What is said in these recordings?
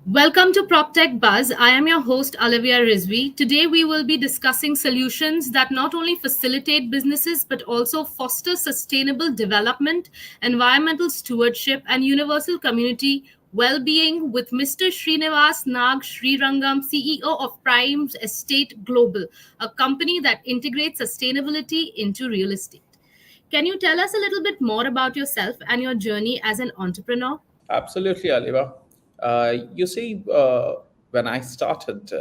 Welcome to PropTech Buzz. I am your host, Olivia Rizvi. Today, we will be discussing solutions that not only facilitate businesses but also foster sustainable development, environmental stewardship, and universal community well being with Mr. Srinivas Nag Srirangam, CEO of Primes Estate Global, a company that integrates sustainability into real estate. Can you tell us a little bit more about yourself and your journey as an entrepreneur? Absolutely, Aliva. You see, when I started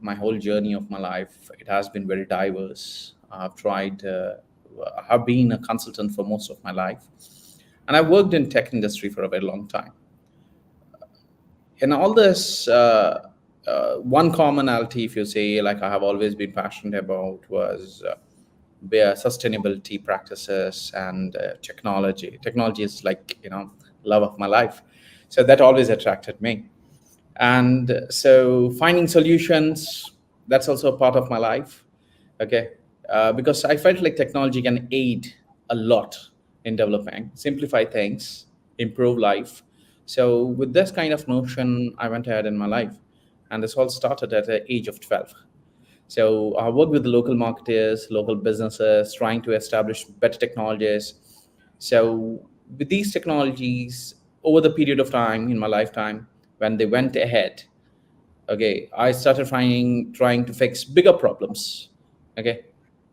my whole journey of my life, it has been very diverse. I've been a consultant for most of my life, and I worked in tech industry for a very long time. In all this, one commonality, if you say, like I have always been passionate about, was where sustainability practices and technology. Technology is like love of my life, so that always attracted me. And so finding solutions, that's also a part of my life. Okay. Because I felt like technology can aid a lot in developing, simplify things, improve life. So with this kind of notion, I went ahead in my life, and this all started at the age of 12. So I worked with the local marketers, local businesses, trying to establish better technologies. So with these technologies, over the period of time in my lifetime, when they went ahead, okay, I started trying to fix bigger problems. Okay.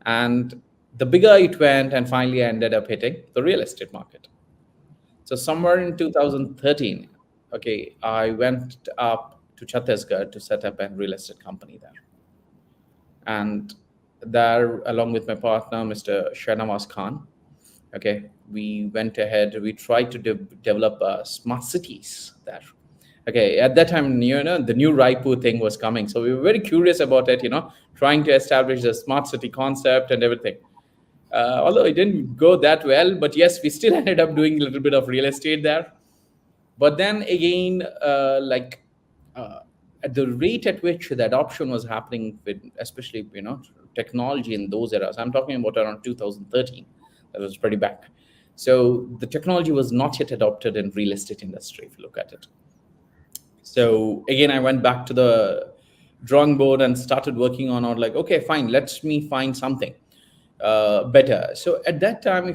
And the bigger it went, and finally I ended up hitting the real estate market. So somewhere in 2013, okay, I went up to Chhattisgarh to set up a real estate company there. And there, along with my partner, Mr. Srinivas Khan, okay, we went ahead, we tried to develop smart cities there. Okay, at that time, the new Raipur thing was coming, so we were very curious about it, trying to establish the smart city concept and everything. Although it didn't go that well, but yes, we still ended up doing a little bit of real estate there. But then again, uh, at the rate at which the adoption was happening, with especially technology in those eras, I'm talking about around 2013. That was pretty back. So the technology was not yet adopted in real estate industry, if you look at it. So again, I went back to the drawing board and started working on, or like, okay, fine, let's me find something better. So at that time,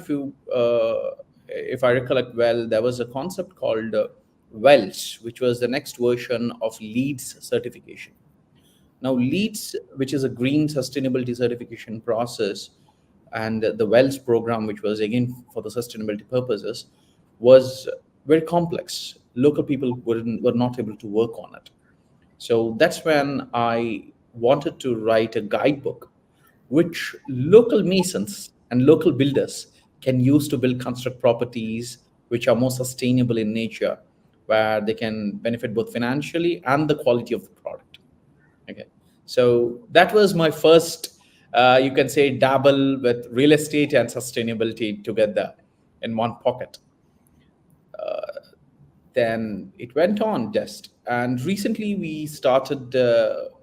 if I recollect well, there was a concept called wells, which was the next version of leads certification. Now leads, which is a green sustainability certification process, and the wells program, which was again for the sustainability purposes, was very complex. Local people were not able to work on it. So that's when I wanted to write a guidebook which local masons and local builders can use to build construct properties which are more sustainable in nature, where they can benefit both financially and the quality of the product. Okay. So that was my first, you can say, dabble with real estate and sustainability together in one pocket. Then it went on just, and recently we started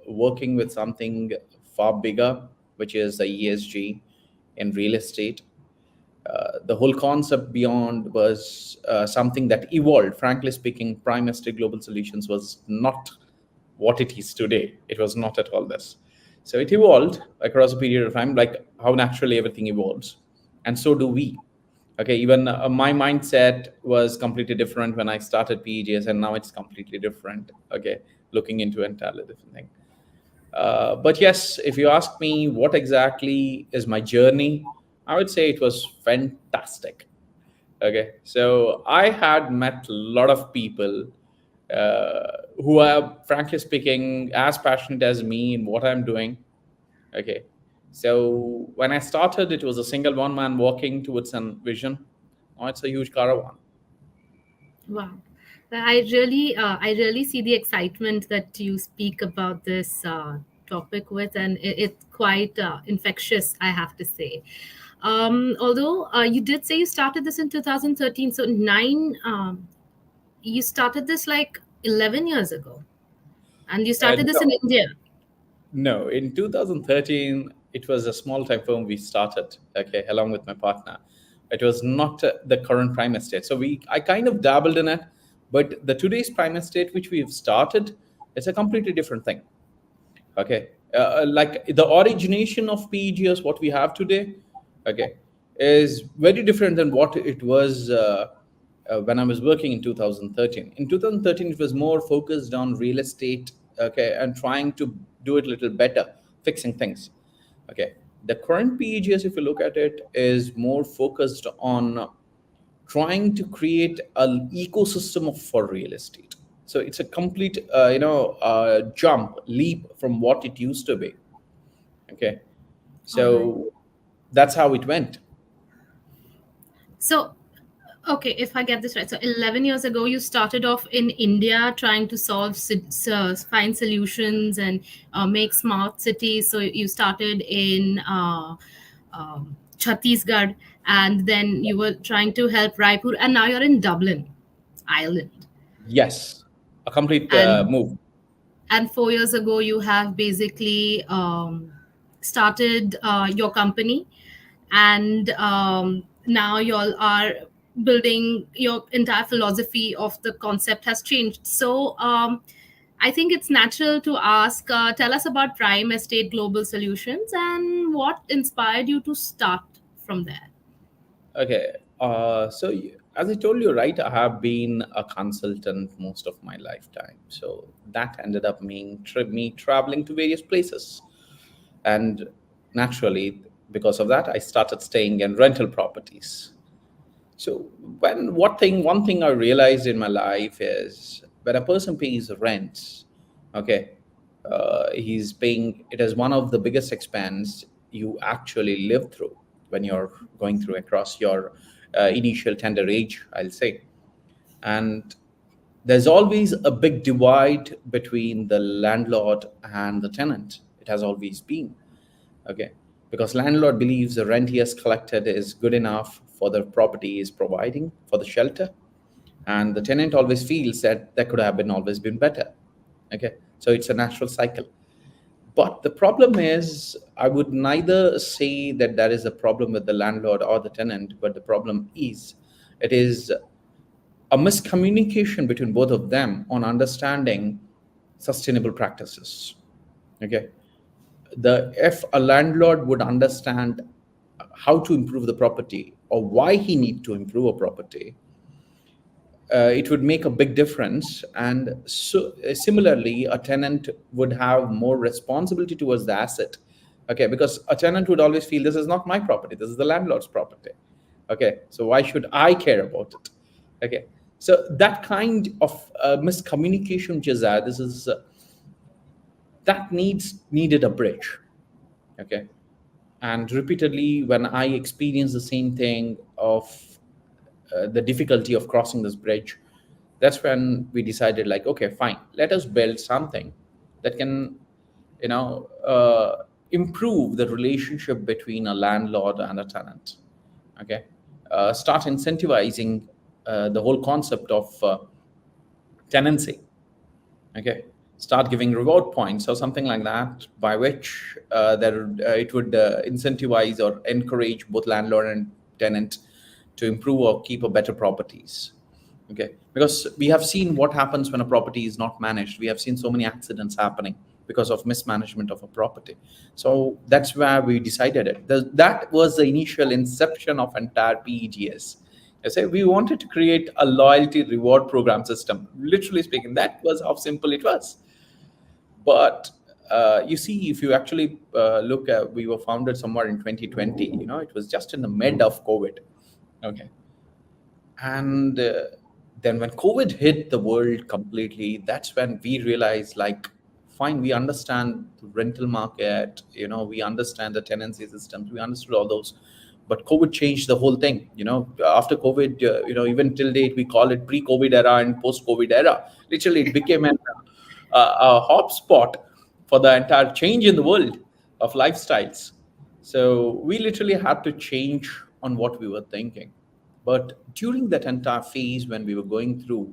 working with something far bigger, which is the ESG in real estate. The whole concept beyond was something that evolved. Frankly speaking, Prime Estate Global Solutions was not what it is today. It was not at all this. So it evolved across a period of time, like how naturally everything evolves, and so do we. Okay, even my mindset was completely different when I started PEGS, and now it's completely different. Okay, looking into entirely different thing. But yes, if you ask me what exactly is my journey, I would say it was fantastic. Okay, so I had met a lot of people who are, frankly speaking, as passionate as me in what I'm doing. Okay, so when I started, it was a single one man walking towards a vision. Now it's a huge caravan. Wow. I really see the excitement that you speak about this topic with, and it's quite infectious, I have to say. Although you did say you started this in 2013, so you started this like 11 years ago, and you started this in No, India. no. In 2013, it was a small time firm we started. Okay, along with my partner. It was not the current Prime Estate. So I kind of dabbled in it, But the today's prime estate which we have started, it's a completely different thing. Okay, like the origination of PEGs, what we have today, okay, is very different than what it was when I was working in 2013. In 2013, it was more focused on real estate, okay, and trying to do it a little better, fixing things. Okay, the current PEGs, if you look at it, is more focused on trying to create an ecosystem for real estate. So it's a complete, jump, leap from what it used to be. Okay, All right. so that's how it went. So, okay, if I get this right, so 11 years ago, you started off in India trying to find solutions and make smart cities. So you started in Chhattisgarh, and then you were trying to help Raipur, and now you're in Dublin, Ireland. Yes, a complete And move. 4 years ago, you have basically started your company, and now y'all are building, your entire philosophy of the concept has changed. So I think it's natural to ask, tell us about Prime Estate Global Solutions and what inspired you to start from there. Okay, as I told you, right, I have been a consultant most of my lifetime. So that ended up me traveling to various places, and naturally, because of that, I started staying in rental properties. So one thing I realized in my life is when a person pays rent, okay, he's paying it as one of the biggest expense you actually live through when you're going through across your initial tender age, I'll say. And there's always a big divide between the landlord and the tenant. It has always been. Okay, because landlord believes the rent he has collected is good enough for the property is providing for the shelter, and the tenant always feels that that could have been always been better. Okay, so it's a natural cycle. But the problem is, I would neither say that there is a problem with the landlord or the tenant, but the problem is it is a miscommunication between both of them on understanding sustainable practices. Okay, the if a landlord would understand how to improve the property or why he need to improve a property, it would make a big difference. And so similarly, a tenant would have more responsibility towards the asset. Okay, because a tenant would always feel this is not my property, this is the landlord's property. Okay, so why should I care about it? Okay, so that kind of miscommunication which is there, this is that needed a bridge. Okay, and repeatedly when I experience the same thing of the difficulty of crossing this bridge, that's when we decided, like, okay, fine, let us build something that can, improve the relationship between a landlord and a tenant. Okay, start incentivizing the whole concept of tenancy. Okay, start giving reward points or something like that, by which it would incentivize or encourage both landlord and tenant to improve or keep a better properties. Okay, because we have seen what happens when a property is not managed. We have seen so many accidents happening because of mismanagement of a property. So that's where we decided it. That was the initial inception of entire PEGS. I say we wanted to create a loyalty reward program system. Literally speaking, that was how simple it was. But you see, if you actually look at, we were founded somewhere in 2020. It was just in the mid of COVID. Okay, and then when COVID hit the world completely, that's when we realized, like, fine, we understand the rental market, we understand the tenancy systems, we understood all those, but COVID changed the whole thing. After COVID, even till date, we call it pre-COVID era and post-COVID era. Literally, it became a hotspot for the entire change in the world of lifestyles. So we literally had to change on what we were thinking. But during that entire phase, when we were going through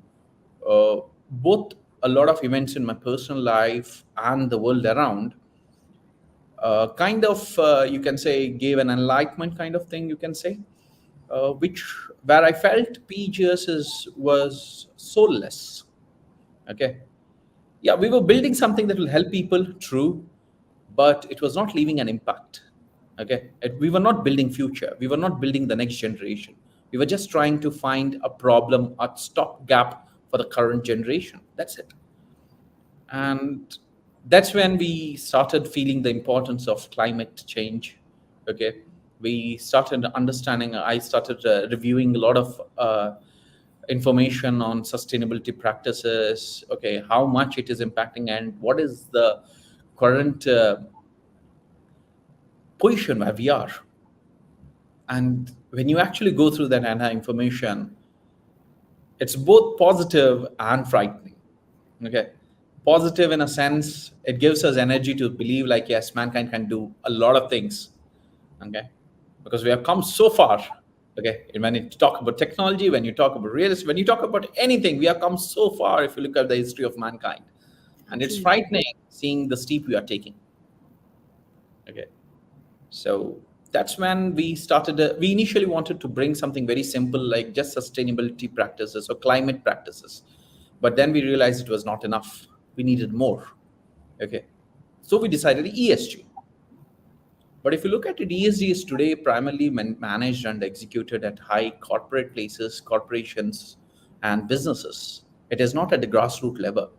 both a lot of events in my personal life and the world around, kind of, you can say, gave an enlightenment kind of thing, you can say. which where I felt PGS was soulless. Okay, yeah, we were building something that will help people, true, but it was not leaving an impact. Okay, we were not building future. We were not building the next generation. We were just trying to find a problem, a stop gap for the current generation. That's it. And that's when we started feeling the importance of climate change. Okay, we started understanding. I started reviewing a lot of information on sustainability practices. Okay, how much it is impacting and what is the current position where we are. And when you actually go through that information, it's both positive and frightening. Okay, positive in a sense, it gives us energy to believe like, yes, mankind can do a lot of things. Okay, because we have come so far. Okay, and when you talk about technology, when you talk about real estate, when you talk about anything, we have come so far if you look at the history of mankind. And it's Absolutely. frightening seeing the steep we are taking. Okay, so that's when we started. We initially wanted to bring something very simple, like just sustainability practices or climate practices, but then we realized it was not enough. We needed more. Okay, so we decided ESG. But if you look at it, ESG is today primarily managed and executed at high corporate places, corporations, and businesses. It is not at the grassroots level.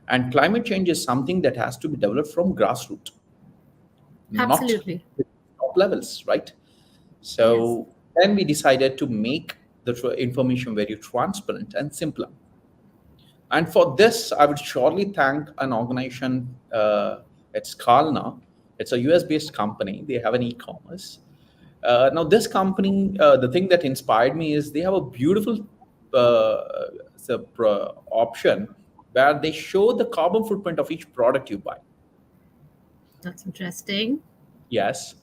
And climate change is something that has to be developed from grassroots, not Absolutely. top levels, right? Yes. So then we decided to make the information very transparent and simpler. And for this, I would surely thank an organization. It's Kalna. It's a US-based company. They have an e-commerce. Now, this company, the thing that inspired me is they have a beautiful option where they show the carbon footprint of each product you buy. That's interesting. Yes.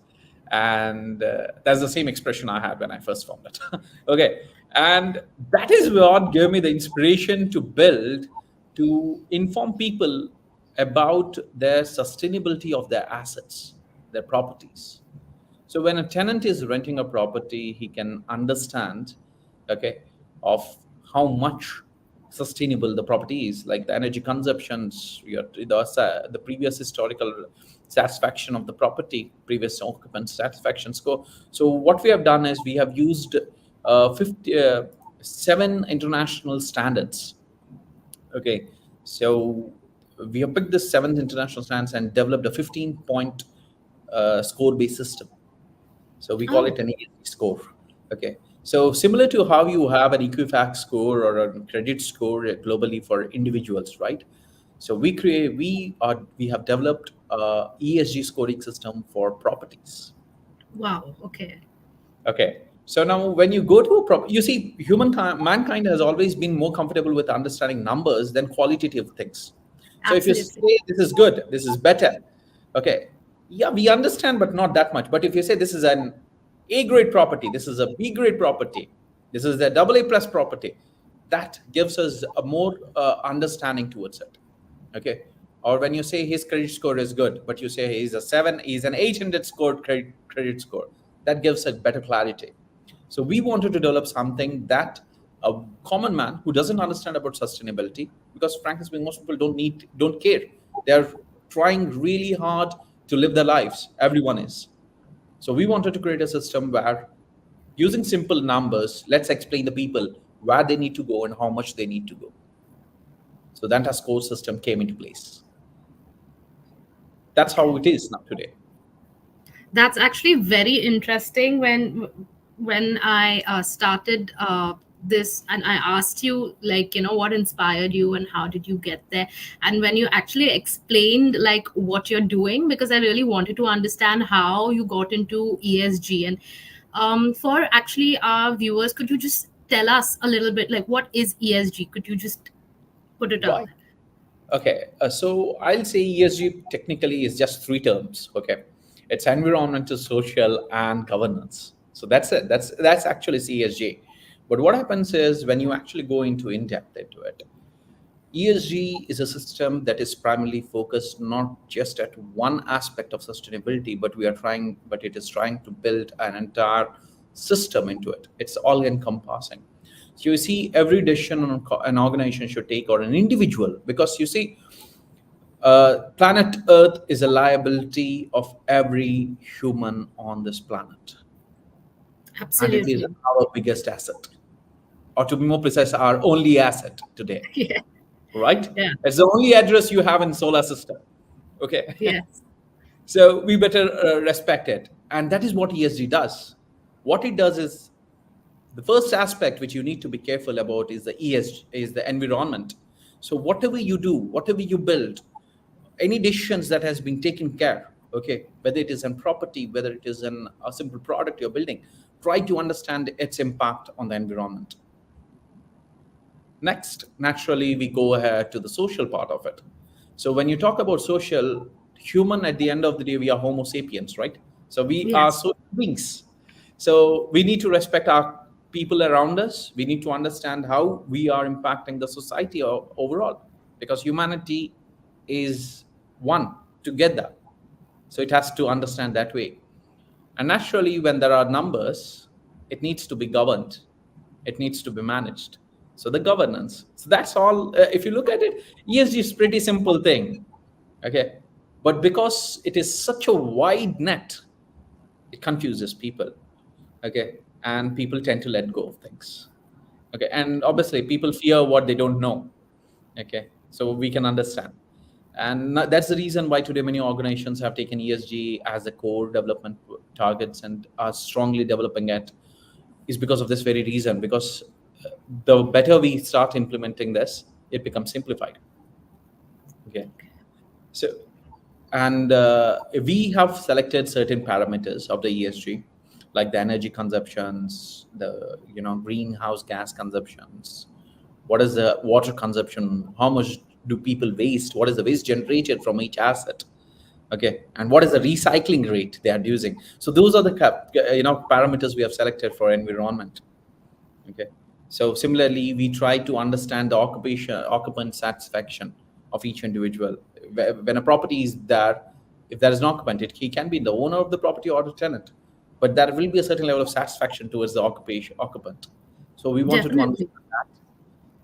And that's the same expression I had when I first found it. Okay. And that is what gave me the inspiration to build, to inform people about their sustainability of their assets, their properties. So when a tenant is renting a property, he can understand, okay, of how much sustainable the property is, like the energy consumptions, the previous historical satisfaction of the property, previous occupant satisfaction score. So what we have done is we have used 7 international standards. Okay, so we have picked the 7th international standards and developed a 15-point score-based system. So we call Oh, it an ESG score. Okay. So similar to how you have an Equifax score or a credit score globally for individuals, right? So we have developed a ESG scoring system for properties. wow. Okay. Okay. So now when you go to a you see, mankind has always been more comfortable with understanding numbers than qualitative things. So if you Absolutely. say this is good, this is better, okay, yeah, we understand, but not that much. But if you say this is an A grade property, this is a B grade property, this is a double A plus property, that gives us a more understanding towards it. Okay. Or when you say his credit score is good, but you say he's a 7, he's an 800 scored credit score, that gives a better clarity. So we wanted to develop something that a common man who doesn't understand about sustainability, because frankly speaking, most people don't care. They're trying really hard to live their lives. Everyone is. So we wanted to create a system where, using simple numbers, let's explain the people where they need to go and how much they need to go. So that our score system came into place. That's how it is now today. That's actually very interesting. When I started this, and I asked you, like, what inspired you and how did you get there, and when you actually explained like what you're doing, because I really wanted to understand how you got into ESG. And for actually our viewers, could you just tell us a little bit, like, what is ESG? Could you just put it out Why? Okay, so I'll say ESG technically is just 3 terms. Okay, it's environmental, social, and governance. So that's it. That's actually ESG. But what happens is when you actually go into in depth into it, ESG is a system that is primarily focused not just at one aspect of sustainability, but it is trying to build an entire system into it. It's all encompassing. So you see, every decision an organization should take, or an individual, because you see, planet Earth is a liability of every human on this planet, and it is Absolutely. our biggest asset, or to be more precise, our only asset today. Yeah. Right? Yeah. It's the only address you have in solar system. Okay. Yes. So we better respect it, and that is what ESG does. What it does is, the first aspect which you need to be careful about is the ESG, is the environment. So whatever you do, whatever you build, any decisions that has been taken care, okay, whether it is in property, whether it is in a simple product you're building, try to understand its impact on the environment. Next, naturally, we go ahead to the social part of it. So when you talk about social, human, at the end of the day, we are Homo sapiens, right? So we are Yes. social beings. So we need to respect our people around us. We need to understand how we are impacting the society overall, because humanity is one together. So it has to understand that way. And naturally, when there are numbers, it needs to be governed, it needs to be managed. So the governance. So that's all. If you look at it, ESG is pretty simple thing. Okay. But because it is such a wide net, it confuses people. Okay. And people tend to let go of things. Okay. And obviously, people fear what they don't know. Okay. So we can understand. And that's the reason why today many organizations have taken ESG as a core development targets and are strongly developing it, is because of this very reason. Because the better we start implementing this, it becomes simplified. Okay. So, and we have selected certain parameters of the ESG, like the energy consumptions, the greenhouse gas consumptions, what is the water consumption, how much do people waste, what is the waste generated from each asset, okay, and what is the recycling rate they are using. So those are the parameters we have selected for environment. Okay. So similarly, we try to understand the occupant satisfaction of each individual. When a property is there, if there is an occupant, he can be the owner of the property or the tenant, but there will be a certain level of satisfaction towards the occupant. So we wanted to Definitely. understand that.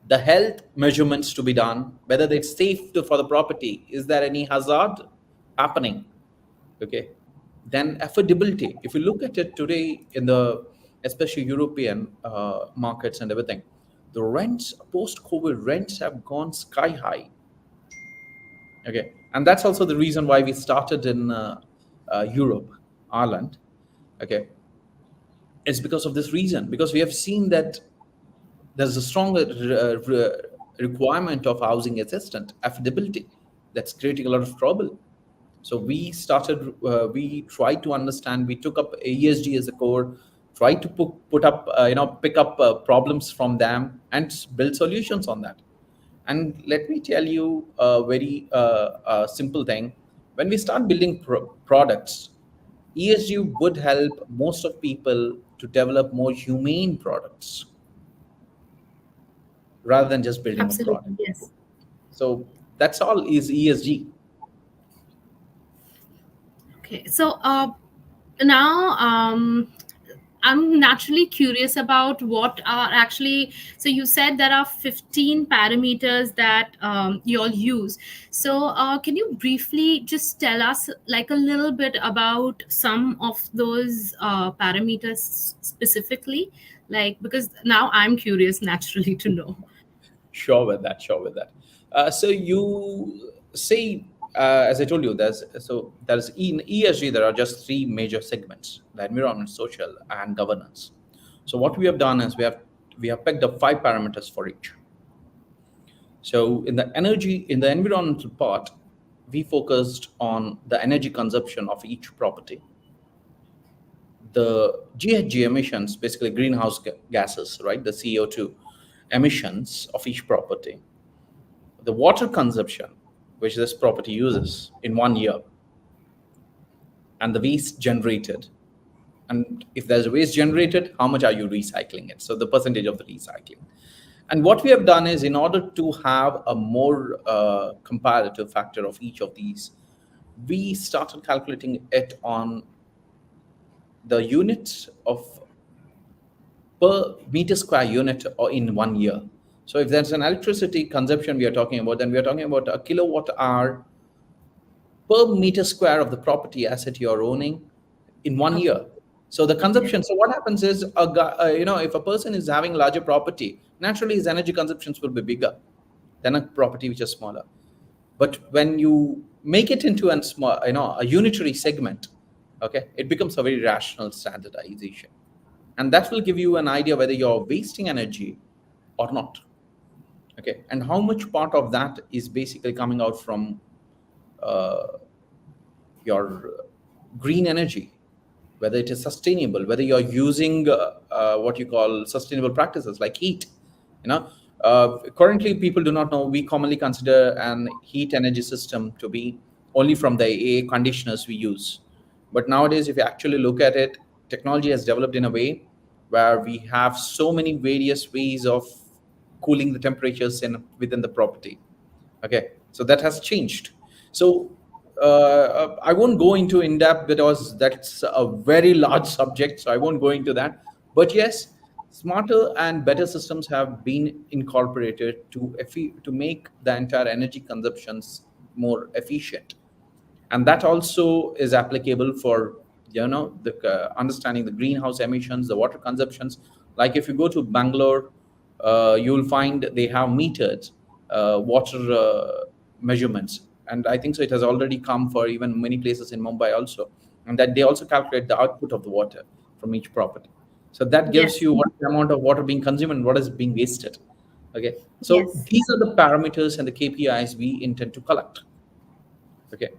The health measurements to be done, whether it's safe for the property, is there any hazard happening? Okay. Then affordability, if you look at it today in the especially European markets and everything, the rents, post COVID rents, have gone sky high. Okay. And that's also the reason why we started in Europe, Ireland. Okay. It's because of this reason, because we have seen that there's a strong requirement of housing assistant affordability that's creating a lot of trouble. So we tried to understand, we took up ESG as a core, tried to put up, pick up problems from them and build solutions on that. And let me tell you a very simple thing. When we start building products, ESG would help most of people to develop more humane products rather than just building a product. Absolutely. Yes. So that's all is ESG. Okay. So now I'm naturally curious about what are actually. So you said there are 15 parameters that you all use. So can you briefly just tell us like a little bit about some of those parameters specifically? Like, because now I'm curious naturally to know. Sure with that. Sure with that. So you say, as I told you, there's in ESG there are just three major segments: the environment, social, and governance. So what we have done is we have picked up five parameters for each. So in the environmental part, we focused on the energy consumption of each property, the GHG emissions, basically greenhouse gases, right? The CO2 emissions of each property, the water consumption which this property uses in 1 year, and the waste generated. And if there's waste generated, how much are you recycling it? So the percentage of the recycling. And what we have done is, in order to have a more comparative factor of each of these, we started calculating it on the units of per meter square unit or in 1 year. So if there's an electricity consumption we are talking about, then we are talking about a kilowatt hour per meter square of the property asset you're owning in one Okay. year. So the Okay. consumption. So what happens is, if a person is having larger property, naturally his energy consumptions will be bigger than a property which is smaller. But when you make it into a small, a unitary segment, okay, it becomes a very rational standardization, and that will give you an idea whether you're wasting energy or not. Okay, and how much part of that is basically coming out from uh, your green energy, whether it is sustainable, whether you're using what you call sustainable practices like heat. You know, Currently people do not know. We commonly consider an heat energy system to be only from the air conditioners we use. But nowadays, if you actually look at it, technology has developed in a way where we have so many various ways of cooling the temperatures within the property. Okay, so that has changed. So I won't go into in depth because that's a very large subject, so I won't go into that. But yes, smarter and better systems have been incorporated to make the entire energy consumptions more efficient, and that also is applicable for the understanding the greenhouse emissions, the water consumptions. Like if you go to Bangalore, you'll find they have metered water measurements, and I think so it has already come for even many places in Mumbai also, and that they also calculate the output of the water from each property. So that gives Yes. you what the amount of water being consumed and what is being wasted. Okay, so Yes. these are the parameters and the KPIs we intend to collect. Okay,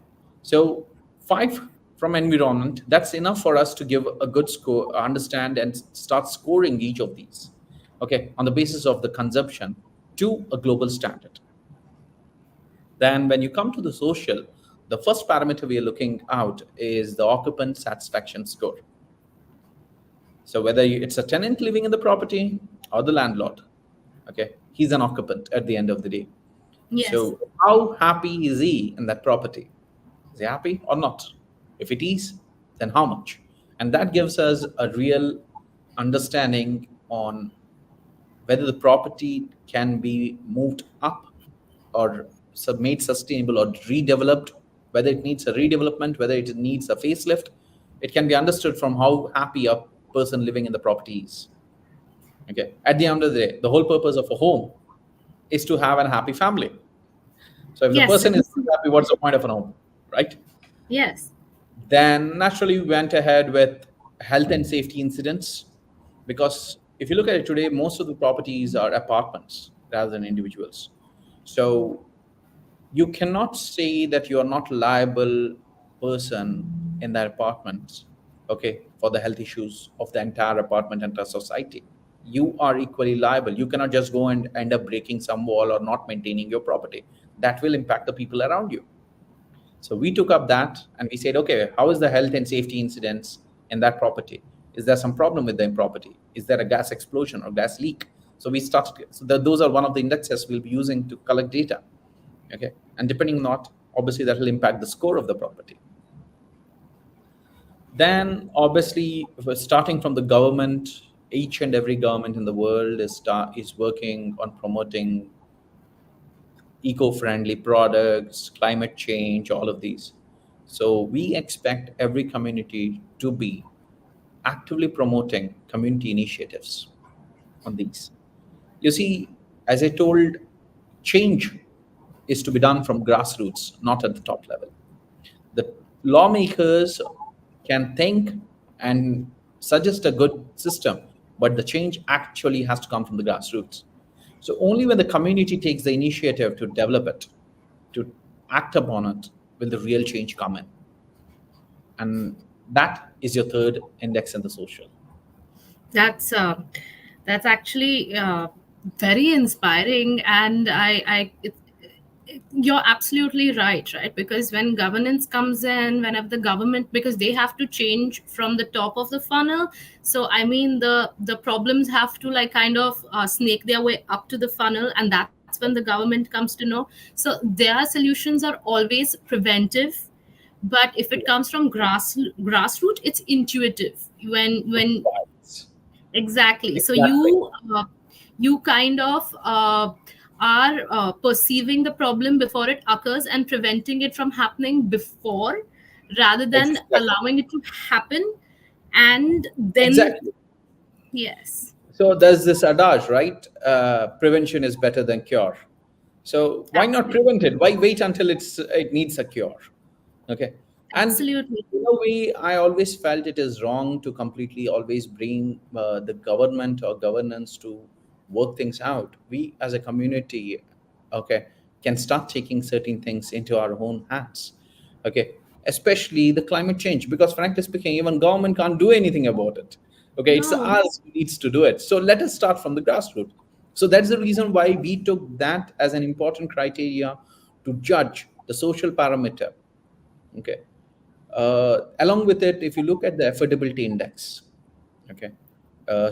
so five from environment, that's enough for us to give a good score, understand, and start scoring each of these. Okay, on the basis of the consumption to a global standard. Then, when you come to the social, the first parameter we are looking out is the occupant satisfaction score. So, whether it's a tenant living in the property or the landlord, okay, he's an occupant at the end of the day. Yes. So, how happy is he in that property? Is he happy or not? If it is, then how much? And that gives us a real understanding on whether the property can be moved up or made sustainable or redeveloped, whether it needs a redevelopment, whether it needs a facelift. It can be understood from how happy a person living in the property is. Okay. At the end of the day, the whole purpose of a home is to have a happy family. So if the Yes. person is not happy, what's the point of a home, right? Yes. Then naturally we went ahead with health and safety incidents, because if you look at it today, most of the properties are apartments rather than individuals. So you cannot say that you are not liable person in that apartment, okay, for the health issues of the entire apartment and the society. You are equally liable. You cannot just go and end up breaking some wall or not maintaining your property. That will impact the people around you. So we took up that and we said, okay, how is the health and safety incidents in that property? Is there some problem with the property? Is there a gas explosion or gas leak? So we started. So those are one of the indexes we'll be using to collect data. Okay, and depending on that, obviously that will impact the score of the property. Then obviously, if we're starting from the government, each and every government in the world is working on promoting eco-friendly products, climate change, all of these. So we expect every community to be actively promoting community initiatives on these. You see, as I told, change is to be done from grassroots, not at the top level. The lawmakers can think and suggest a good system, but the change actually has to come from the grassroots. So only when the community takes the initiative to develop it, to act upon it, will the real change come in. And that is your third index in the social. That's uh, that's actually very inspiring, and you're absolutely right, because when governance comes in, whenever the government, because they have to change from the top of the funnel. So I mean, the problems have to like kind of snake their way up to the funnel, and that's when the government comes to know. So their solutions are always preventive, but if it comes from grassroot, it's intuitive. When Right. Exactly. So Exactly. you kind of are perceiving the problem before it occurs and preventing it from happening before, rather than Exactly. allowing it to happen and then. Exactly. Yes, So there's this adage, right? Prevention is better than cure. So why not absolutely, prevent it? Why wait until it needs a cure? Okay. And absolutely. in a way, I always felt it is wrong to completely always bring the government or governance to work things out. We as a community, okay, can start taking certain things into our own hands. Okay. Especially the climate change, because frankly speaking, even government can't do anything about it. Okay, it's No, us who needs to do it. So let us start from the grassroots. So that's the reason why we took that as an important criteria to judge the social parameter. Okay. Along with it, if you look at the affordability index, okay,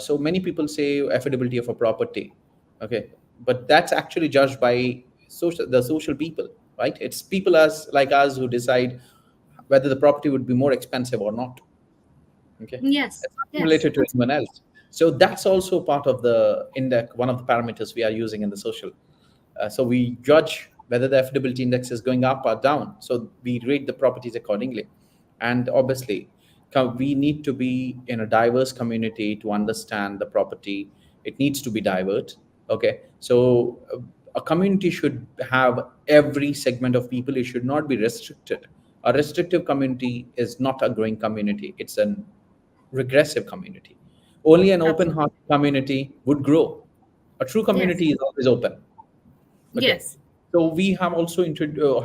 so many people say affordability of a property, okay, but that's actually judged by the social people, right? It's people as like us who decide whether the property would be more expensive or not. Okay, yes, it's nothing yes, related to anyone else. So that's also part of the index, one of the parameters we are using in the social. So we judge whether the affordability index is going up or down. So we rate the properties accordingly. And obviously, we need to be in a diverse community to understand the property. It needs to be diverse. Okay. So a community should have every segment of people. It should not be restricted. A restrictive community is not a growing community. It's an regressive community. Only an open absolutely. heart community would grow. A true Yes, community is always open. Okay. yes. So we have also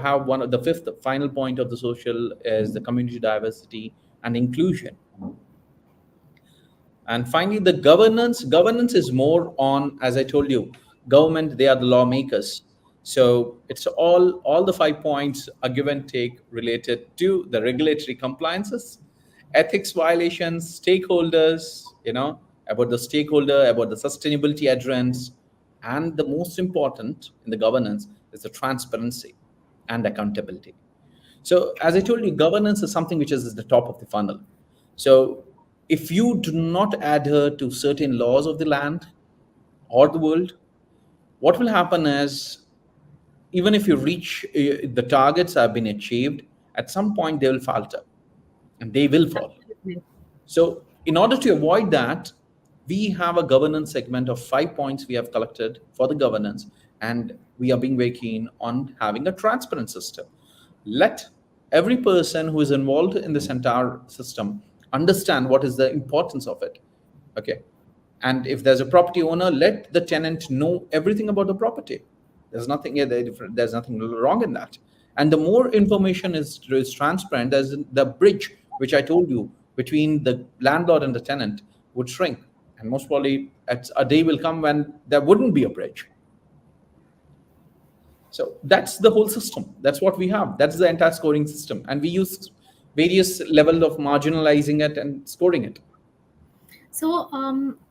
have one of the fifth final point of the social is the community diversity and inclusion. And finally, the governance. Governance is more on, as I told you, government. They are the lawmakers. So it's all the 5 points are give and take related to the regulatory compliances, ethics violations, stakeholders. About the stakeholder, about the sustainability adherence, and the most important in the governance is the transparency and accountability. So, as I told you, governance is something which is at the top of the funnel. So, if you do not adhere to certain laws of the land or the world, what will happen is even if you reach the targets have been achieved, at some point they will falter and they will fall. Absolutely. So, in order to avoid that, we have a governance segment of 5 points we have collected for the governance, and we are being very keen on having a transparent system. Let every person who is involved in this entire system understand what is the importance of it. Okay. And if there's a property owner, let the tenant know everything about the property. There's nothing, yeah, there's nothing wrong in that. And the more information is transparent, there's the bridge which I told you between the landlord and the tenant would shrink. And most probably, a day will come when there wouldn't be a bridge. So that's the whole system. That's what we have. That's the entire scoring system, and we use various level of marginalizing it and scoring it. So,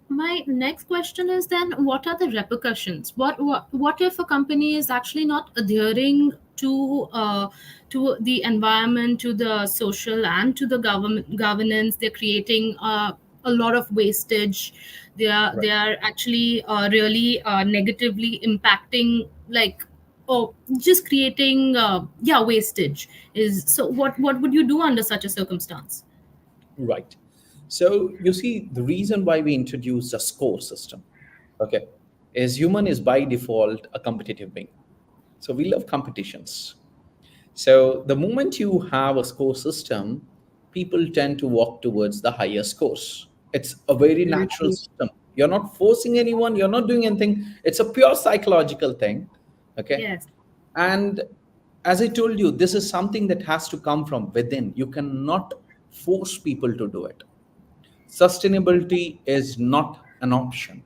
my next question is then, what are the repercussions? What if a company is actually not adhering to the environment, to the social, and to the government governance? They're creating a lot of wastage. They Right. are actually really negatively impacting, like, oh, just creating wastage. Is so. What would you do under such a circumstance? Right. So you see, the reason why we introduced a score system, okay, is human is by default a competitive being. So we love competitions. So the moment you have a score system, people tend to walk towards the higher scores. It's a very natural Absolutely. system. You're not forcing anyone, you're not doing anything. It's a pure psychological thing. Okay. Yes. And as I told you, this is something that has to come from within. You cannot force people to do it. Sustainability is not an option,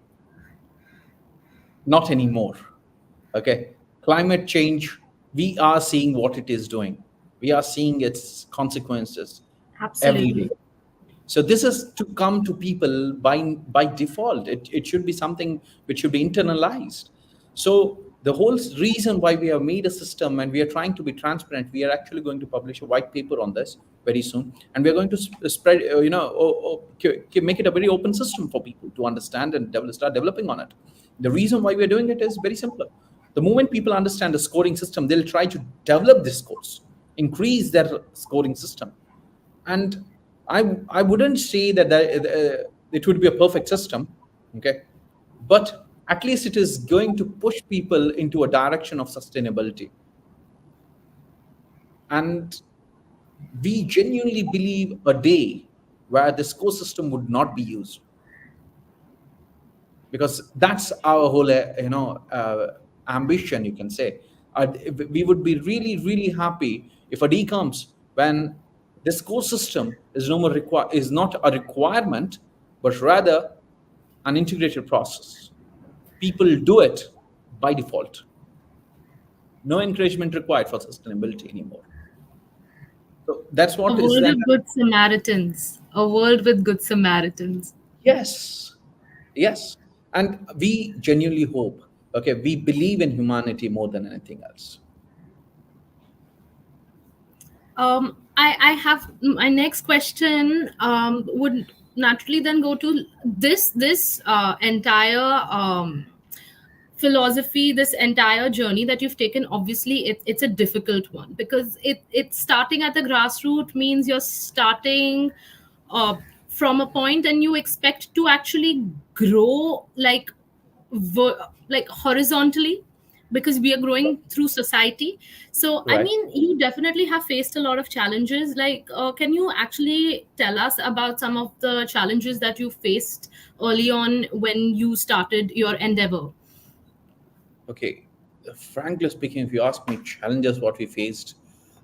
not anymore. Okay. Climate change, we are seeing what it is doing, we are seeing its consequences every day. Absolutely. So this is to come to people by default. It should be something which should be internalized. So The whole reason why we have made a system and we are trying to be transparent, we are actually going to publish a white paper on this very soon, and we are going to spread, make it a very open system for people to understand and start developing on it. The reason why we are doing it is very simple. The moment people understand the scoring system, they'll try to develop this scores, increase their scoring system. And I wouldn't say that it would be a perfect system, okay, but at least it is going to push people into a direction of sustainability. And we genuinely believe a day where this core system would not be used, because that's our whole ambition, you can say. We would be really really happy if a day comes when this core system is no more is not a requirement, but rather an integrated process. People do it by default. No encouragement required for sustainability anymore. So that's A what is world then. of good Samaritans. A world with good Samaritans. Yes, yes. And we genuinely hope, okay, we believe in humanity more than anything else. I have my next question would naturally then go to this entire philosophy, this entire journey that you've taken. Obviously it's a difficult one, because it's starting at the grassroots means you're starting uh, from a point, and you expect to actually grow like horizontally, because we are growing through society. So I Right. mean, you definitely have faced a lot of challenges. Can you actually tell us about some of the challenges that you faced early on when you started your endeavor? Okay. Frankly speaking, if you ask me, challenges what we faced,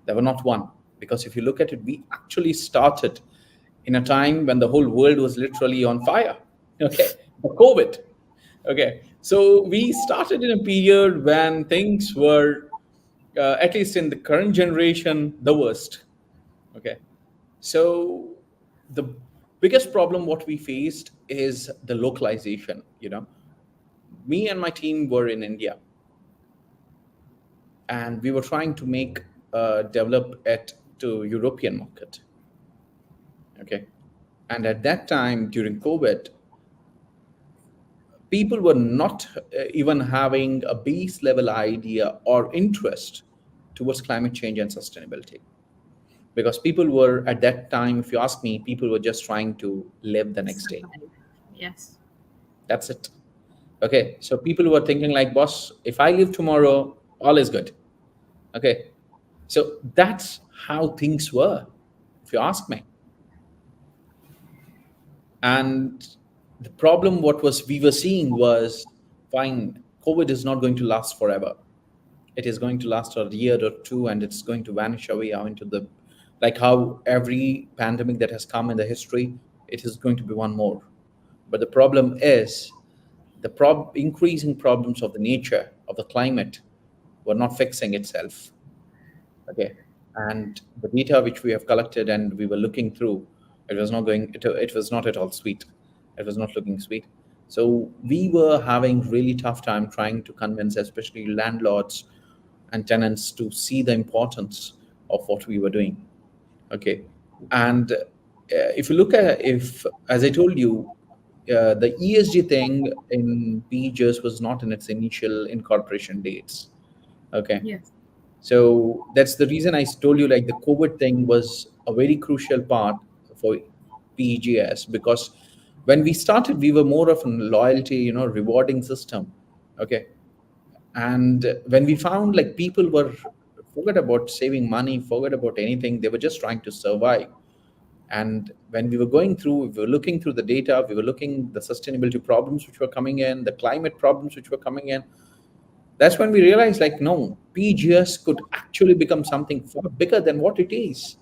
there were not one. Because if you look at it, we actually started in a time when the whole world was literally on fire. Okay. The COVID. Okay. So we started in a period when things were, at least in the current generation, the worst. Okay. So the biggest problem what we faced is the localization. Me and my team were in India, and we were trying to make develop it to European market. Okay, and at that time during COVID, people were not even having a base level idea or interest towards climate change and sustainability, because people were at that time, if you ask me, people were just trying to live the next day. Survive. Yes. That's it. Okay, so people were thinking like, boss, if I leave tomorrow, all is good. Okay, so that's how things were, if you ask me. And the problem, what was we were seeing was, fine, COVID is not going to last forever. It is going to last a year or two, and it's going to vanish away out into the, like how every pandemic that has come in the history, it is going to be one more. But the problem is the increasing problems of the nature of the climate were not fixing itself. Okay, and the data which we have collected and we were looking through, it was not at all sweet. It was not looking sweet. So we were having really tough time trying to convince especially landlords and tenants to see the importance of what we were doing. Okay, and if you look at, if as I told you, the ESG thing in PGS was not in its initial incorporation dates. Okay, Yes. so that's the reason I told you like the COVID thing was a very crucial part for PEGS, because when we started, we were more of a loyalty, rewarding system. Okay, and when we found like people were forget about saving money, forget about anything, they were just trying to survive. And when we were going through, we were looking through the data, we were looking the sustainability problems which were coming in, the climate problems which were coming in. That's when we realized like, no, PGS could actually become something far bigger than what it is.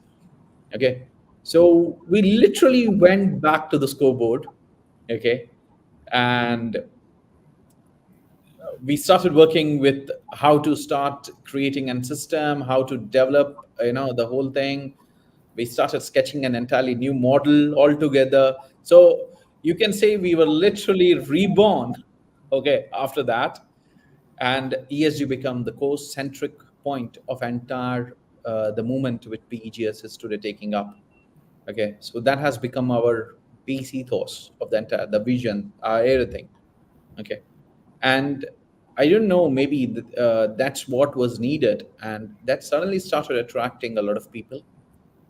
Okay, so we literally went back to the scoreboard. Okay, and we started working with how to start creating a system, how to develop, the whole thing. We started sketching an entirely new model altogether. So you can say we were literally reborn. Okay, after that. and ESG become the core-centric point of entire the movement which PEGS is today taking up. Okay, so that has become our base ethos of the entire the vision, everything. Okay, and I don't know, maybe that's what was needed, and that suddenly started attracting a lot of people.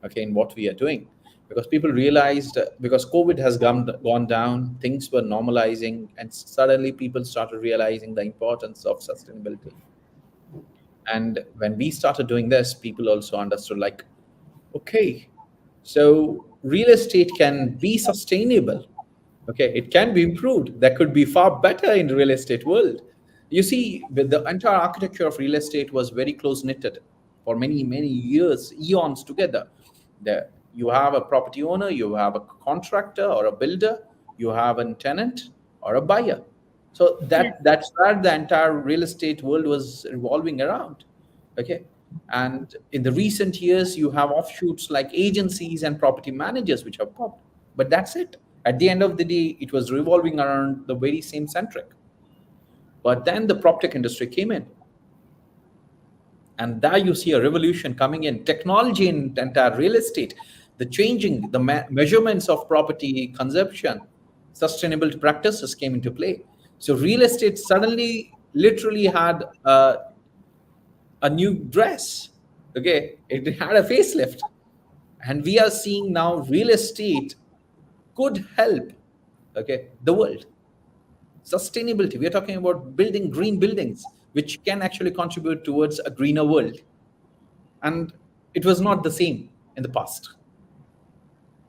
Okay, in what we are doing, because people realized because COVID has gone down, things were normalizing, and suddenly people started realizing the importance of sustainability. And when we started doing this, people also understood, like, okay, so real estate can be sustainable. Okay, it can be improved. That could be far better in the real estate world. You see, the entire architecture of real estate was very close knitted for many, many years, eons together. There, you have a property owner, you have a contractor or a builder, you have a tenant or a buyer. So Yes. that's where the entire real estate world was revolving around. Okay, and in the recent years, you have offshoots like agencies and property managers which have popped. But that's it. At the end of the day, it was revolving around the very same centric. But then the prop tech industry came in, and there you see a revolution coming in, technology in entire real estate, the changing the measurements of property consumption, sustainable practices came into play. So real estate suddenly literally had a new dress. Okay, it had a facelift, and we are seeing now real estate could help, okay, the world. Sustainability, we are talking about building green buildings which can actually contribute towards a greener world, and it was not the same in the past.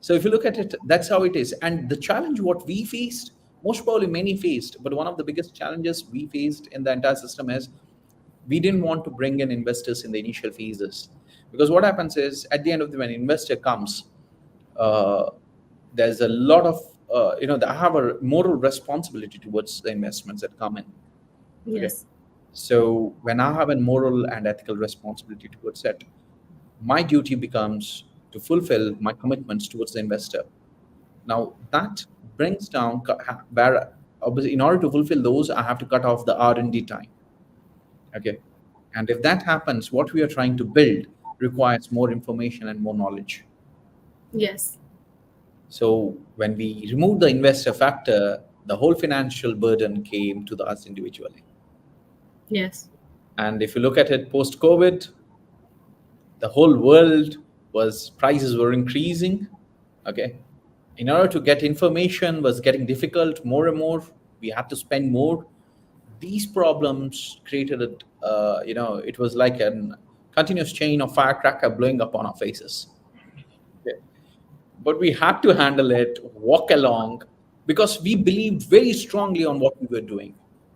So if you look at it, that's how it is. And the challenge what we faced, most probably many faced, but one of the biggest challenges we faced in the entire system is we didn't want to bring in investors in the initial phases, because what happens is at the end of the when investor comes, uh, there's a lot of they have a moral responsibility towards the investments that come in. Okay, Yes. so when I have a moral and ethical responsibility towards it, my duty becomes to fulfill my commitments towards the investor. Now that brings down where obviously in order to fulfill those, I have to cut off the R&D time. Okay, and if that happens, what we are trying to build requires more information and more knowledge. Yes. So when we remove the investor factor, the whole financial burden came to us individually. Yes. And if you look at it post COVID, the whole world was prices were increasing. Okay, in order to get information was getting difficult more and more. We had to spend more. These problems created it was like a continuous chain of firecracker blowing up on our faces. Okay, but we had to handle it, walk along, because we believed very strongly on what we were doing.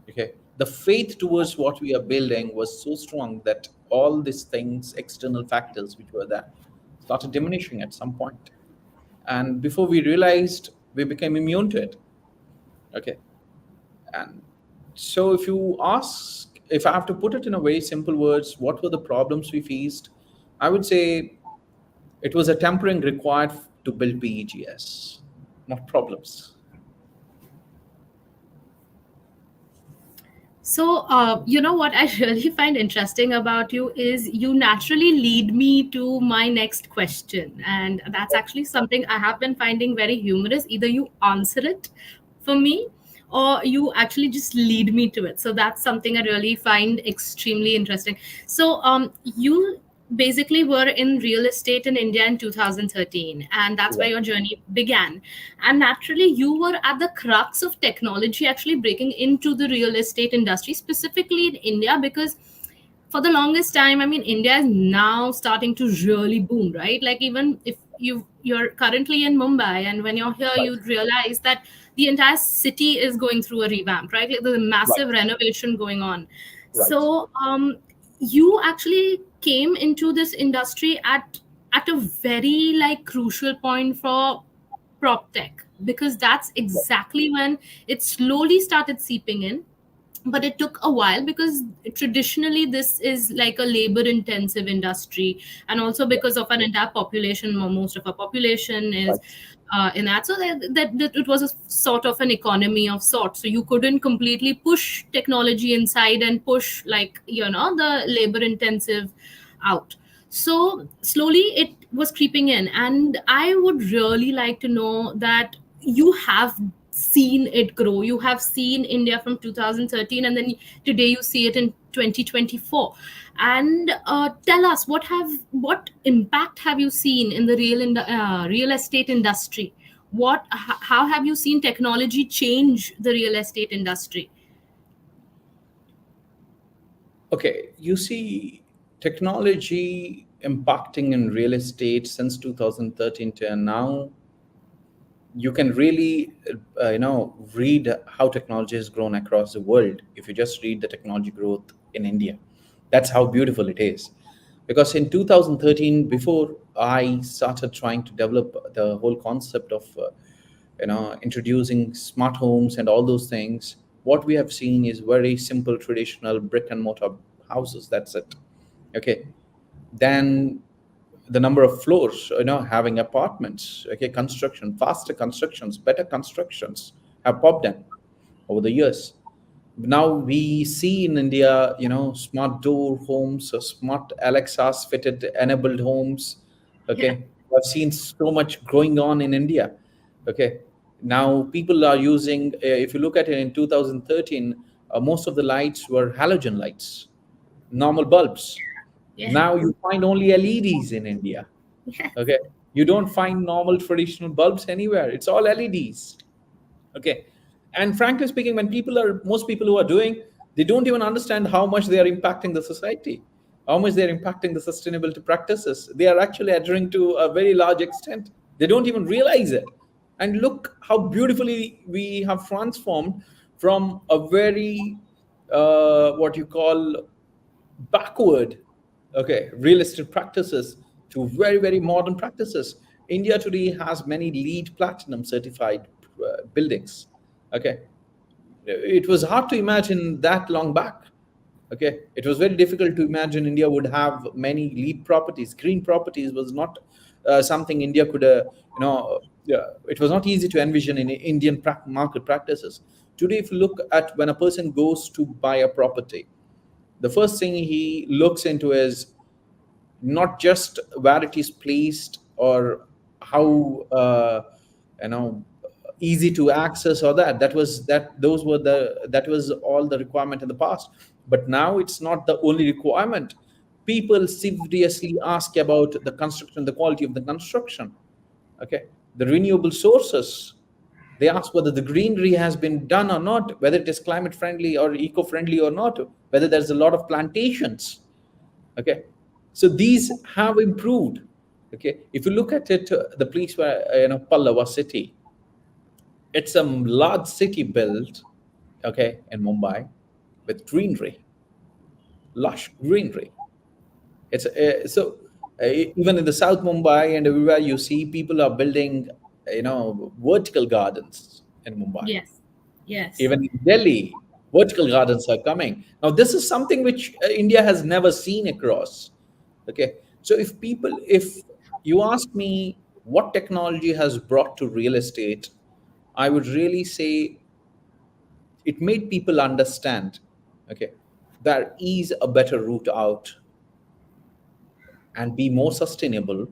Okay, the faith towards what we are building was so strong that all these things, external factors which were there, started diminishing at some point. And before we realized, we became immune to it. Okay, and so if I have to put it in a very simple words, what were the problems we faced? I would say it was a tempering required to build PEGS, not problems. So, what I really find interesting about you is you naturally lead me to my next question. And that's actually something I have been finding very humorous. Either you answer it for me or you actually just lead me to it. So, that's something I really find extremely interesting. So, you basically were in real estate in India in 2013, and that's where Right, your journey began. And naturally, you were at the crux of technology actually breaking into the real estate industry, specifically in India, because for the longest time, I mean, India is now starting to really boom, right? Like even if you're currently in Mumbai, and when you're here, right, you realize that the entire city is going through a revamp, right? Like there's a right, massive renovation going on. right, So you actually came into this industry at a very like crucial point for prop tech, because that's right, exactly when it slowly started seeping in. but it took a while because traditionally this is like a labor intensive industry, and also Yeah, because of an entire population, most of our population is right. in that, so that it was a sort of an economy of sorts, so you couldn't completely push technology inside and push, like, the labor intensive out. So slowly it was creeping in, and I would really like to know that you have seen it grow. You have seen India from 2013, and then today you see it in 2024. And tell us, what impact have you seen in the real estate industry? How have you seen technology change the real estate industry? Okay, you see technology impacting in real estate since 2013 to now. You can really read how technology has grown across the world if you just read the technology growth in India. That's how beautiful it is. Because in 2013, before I started trying to develop the whole concept of introducing smart homes and all those things, what we have seen is very simple traditional brick and mortar houses. That's it. Okay. Then the number of floors, having apartments, okay, construction, faster constructions, better constructions have popped in over the years. Now we see in India, smart door homes, smart Alexas fitted enabled homes. Yeah. Okay, I've seen so much going on in India. Okay, now people are using. If you look at it in 2013, most of the lights were halogen lights, normal bulbs. Yeah. Now you find only LEDs in India. Yes. Okay, you don't find normal traditional bulbs anywhere. It's all LEDs. Okay, and frankly speaking, when most people who are doing, they don't even understand how much they are impacting the society, how much they are impacting the sustainability practices. They are actually adhering to a very large extent. They don't even realize it. And look how beautifully we have transformed from a very what you call backward, okay, real estate practices to very, very modern practices. India today has many LEED platinum certified buildings. Okay, it was hard to imagine that long back. Okay, it was very difficult to imagine India would have many LEED properties. Green properties was not something India could, yeah, it was not easy to envision in Indian market practices. Today, if you look at when a person goes to buy a property, the first thing he looks into is not just where it is placed or how easy to access, or that was all the requirement in the past. But now it's not the only requirement. People seriously ask about the construction, the quality of the construction, okay, the renewable sources. They ask whether the greenery has been done or not, whether it is climate friendly or eco friendly or not, whether there's a lot of plantations. Okay, so these have improved. Okay, if you look at it, the place where Pallava city, it's a large city built, okay, in Mumbai with greenery, lush greenery. It's even in the South Mumbai and everywhere you see people are building, vertical gardens in Mumbai. Yes. Yes. Even in Delhi, vertical gardens are coming. Now, this is something which India has never seen across. Okay. So, if you ask me what technology has brought to real estate, I would really say it made people understand, okay, there is a better route out and be more sustainable,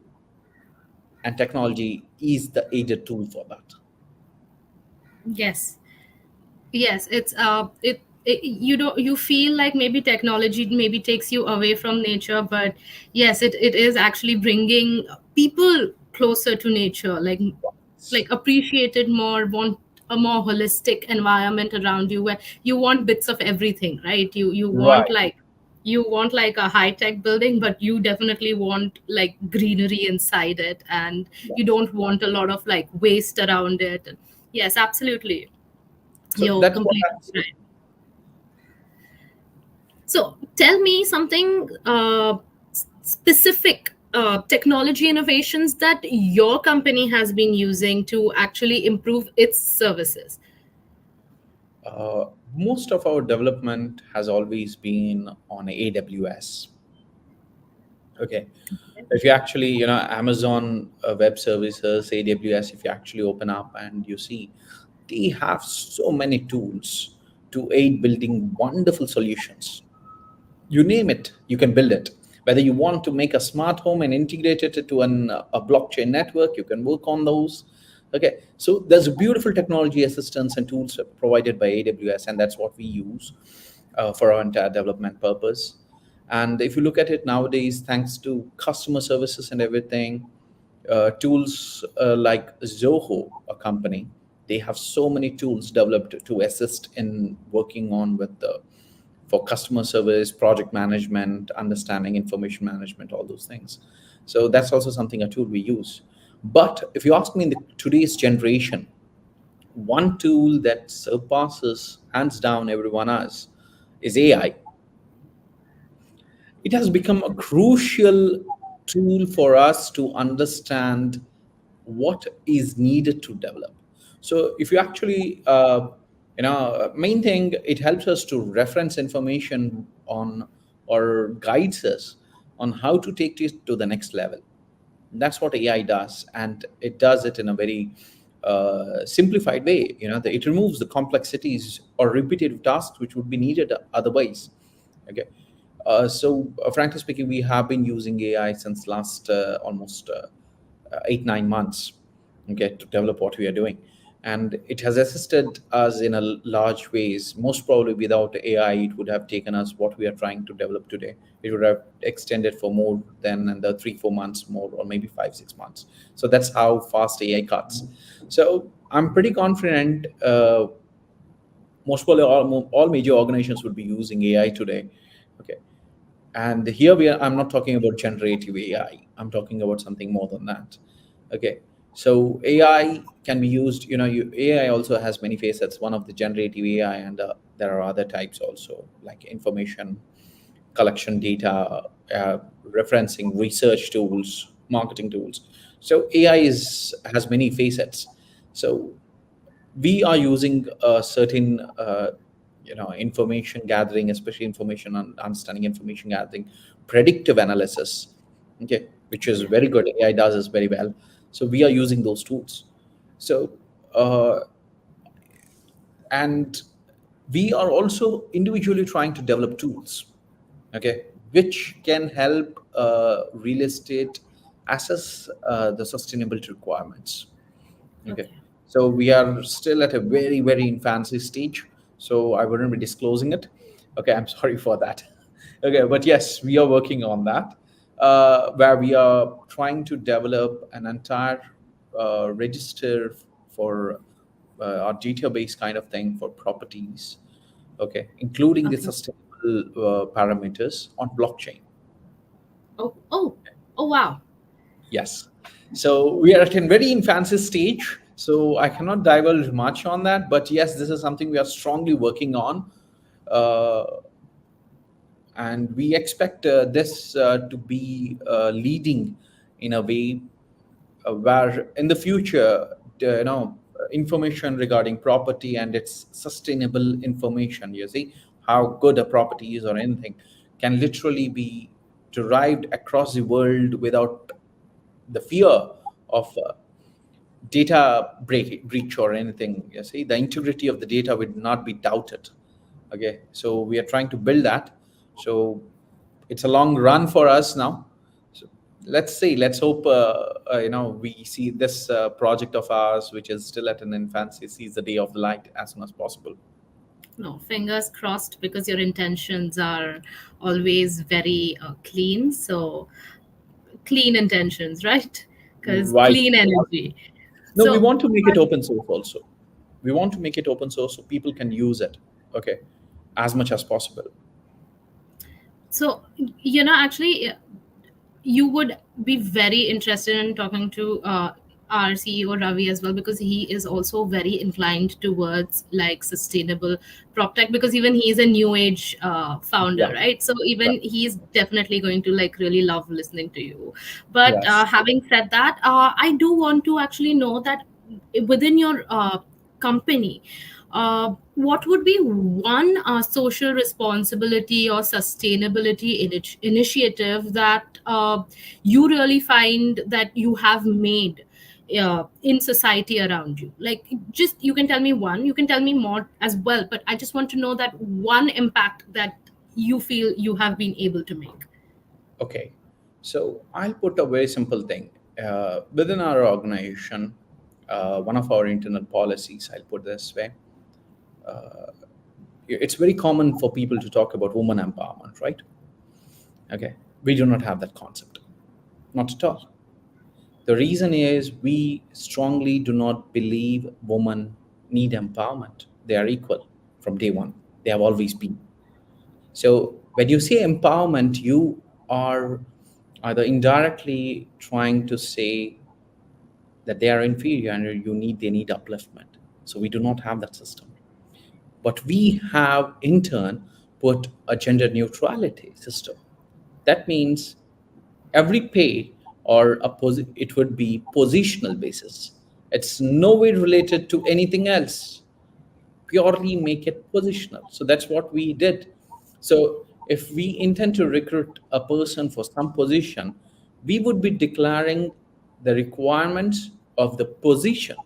and technology is the aided tool for that. Yes. Yes, you feel like maybe technology maybe takes you away from nature, but yes, it is actually bringing people closer to nature, like appreciate it more, want a more holistic environment around you, where you want bits of everything, right? Right. You want like a high tech building, but you definitely want like greenery inside it, and you Yes. don't want a lot of like waste around it. Yes, absolutely. So You're that's what completely I'm saying. right. So tell me something specific technology innovations that your company has been using to actually improve its services. most of our development has always been on AWS. Okay. If you actually, Amazon Web Services, AWS, if you actually open up and you see, they have so many tools to aid building wonderful solutions. You name it, you can build it. Whether you want to make a smart home and integrate it to a blockchain network, you can work on those. Okay, so there's a beautiful technology assistance and tools provided by AWS, and that's what we use for our entire development purpose. And if you look at it nowadays, thanks to customer services and everything, tools like Zoho, a company, they have so many tools developed to assist in working on with the for customer service, project management, understanding information management, all those things. So that's also something a tool we use. But if you ask me in today's generation, one tool that surpasses hands down everyone else is AI. It has become a crucial tool for us to understand what is needed to develop. So if you actually main thing, it helps us to reference information on, or guides us on how to take it to the next level. That's what AI does, and it does it in a very simplified way. It removes the complexities or repetitive tasks which would be needed otherwise. Okay. So frankly speaking, we have been using AI since last almost 8 9 months, okay, to develop what we are doing, and it has assisted us in a large ways. Most probably, without AI, it would have taken us what we are trying to develop today. It would have extended for more than the 3 4 months more, or maybe 5 6 months. So that's how fast AI cuts. So I'm pretty confident. Most probably all major organizations would be using AI today. Okay. And here I'm not talking about generative AI. I'm talking about something more than that. Okay. So AI can be used, AI also has many facets. One of the generative AI, and there are other types also, like information collection, data, referencing, research tools, marketing tools. So AI has many facets. So we are using a certain information gathering, especially information on understanding, information gathering, predictive analysis, okay, which is very good. AI does this very well. So we are using those tools. So uh, and we are also individually trying to develop tools, okay, which can help real estate assess the sustainability requirements. Okay. Okay. So we are still at a very, very infancy stage. So I wouldn't be disclosing it. Okay. I'm sorry for that. Okay. But yes, we are working on that, where we are trying to develop an entire register for our database kind of thing for properties. Okay. Including the Okay. sustainable parameters on blockchain. Oh, oh, oh, wow. Yes. So we are at a very infancy stage. So I cannot divulge much on that. But yes, this is something we are strongly working on. Uh, and we expect this to be leading in a way where in the future, information regarding property and its sustainable information, you see, how good a property is or anything, can literally be derived across the world without the fear of data breach or anything. You see, the integrity of the data would not be doubted. Okay, so we are trying to build that. So it's a long run for us now. So let's see. Let's hope we see this project of ours, which is still at an infancy, sees the day of the light as soon as possible. No, fingers crossed, because your intentions are always very clean. So, clean intentions, right? Because Right. clean energy. No, we So, want to make it open source also. We want to make it open source so people can use it. Okay, as much as possible. so actually, you would be very interested in talking to our CEO Ravi as well, because he is also very inclined towards like sustainable prop tech, because even he's a new age founder, Yeah. right? So Right. even he's definitely going to like really love listening to you. But Yes. having said that, I do want to actually know that within your company, What would be one social responsibility or sustainability initiative that you really find that you have made in society around you? Like, just you can tell me one, you can tell me more as well, but I just want to know that one impact that you feel you have been able to make. Okay, so I'll put a very simple thing. Within our organization, one of our internal policies, I'll put this way, it's very common for people to talk about woman empowerment, right? Okay, we do not have that concept, not at all. The reason is we strongly do not believe women need empowerment. They are equal from day one. They have always been. So when you say empowerment, you are either indirectly trying to say that they are inferior and they need upliftment. So we do not have that system. But we have in turn put a gender neutrality system. That means every pay or it would be positional basis. It's no way related to anything else. Purely make it positional. So that's what we did. So if we intend to recruit a person for some position, we would be declaring the requirements of the position,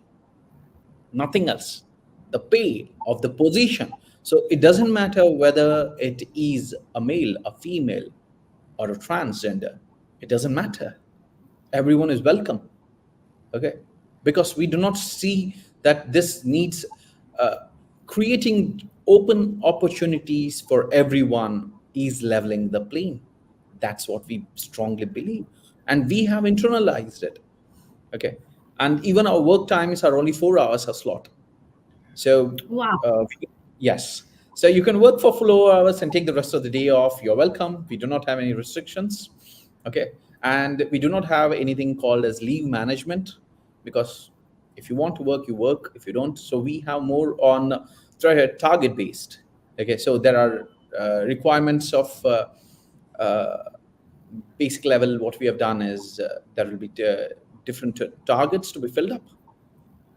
nothing else. The pay of the position. So it doesn't matter whether it is a male, a female, or a transgender. It doesn't matter. Everyone is welcome. Okay, because we do not see that this needs uh, creating open opportunities for everyone is leveling the plane. That's what we strongly believe, and we have internalized it. Okay, and even our work times are only 4 hours a slot. So, Wow. yes. So you can work for 4 hours and take the rest of the day off. You're welcome. We do not have any restrictions. Okay. And we do not have anything called as leave management, because if you want to work, you work. If you don't, so we have more on target based. Okay. So there are requirements of uh, basic level. What we have done is there will be different targets to be filled up,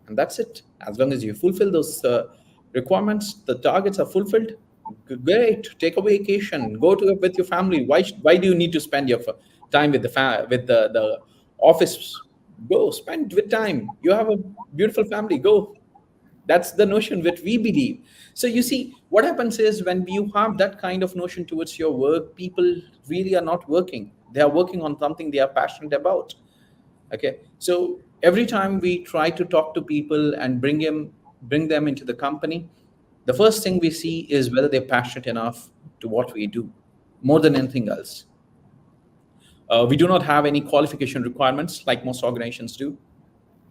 and that's it. As long as you fulfill those requirements, the targets are fulfilled. Great, take a vacation, go to with your family. Why do you need to spend your time with the office? Go spend with time. You have a beautiful family. Go. That's the notion that we believe. So you see, what happens is when you have that kind of notion towards your work, people really are not working. They are working on something they are passionate about. Okay, so every time we try to talk to people and bring them into the company, the first thing we see is whether they're passionate enough to what we do, more than anything else. We do not have any qualification requirements like most organizations do.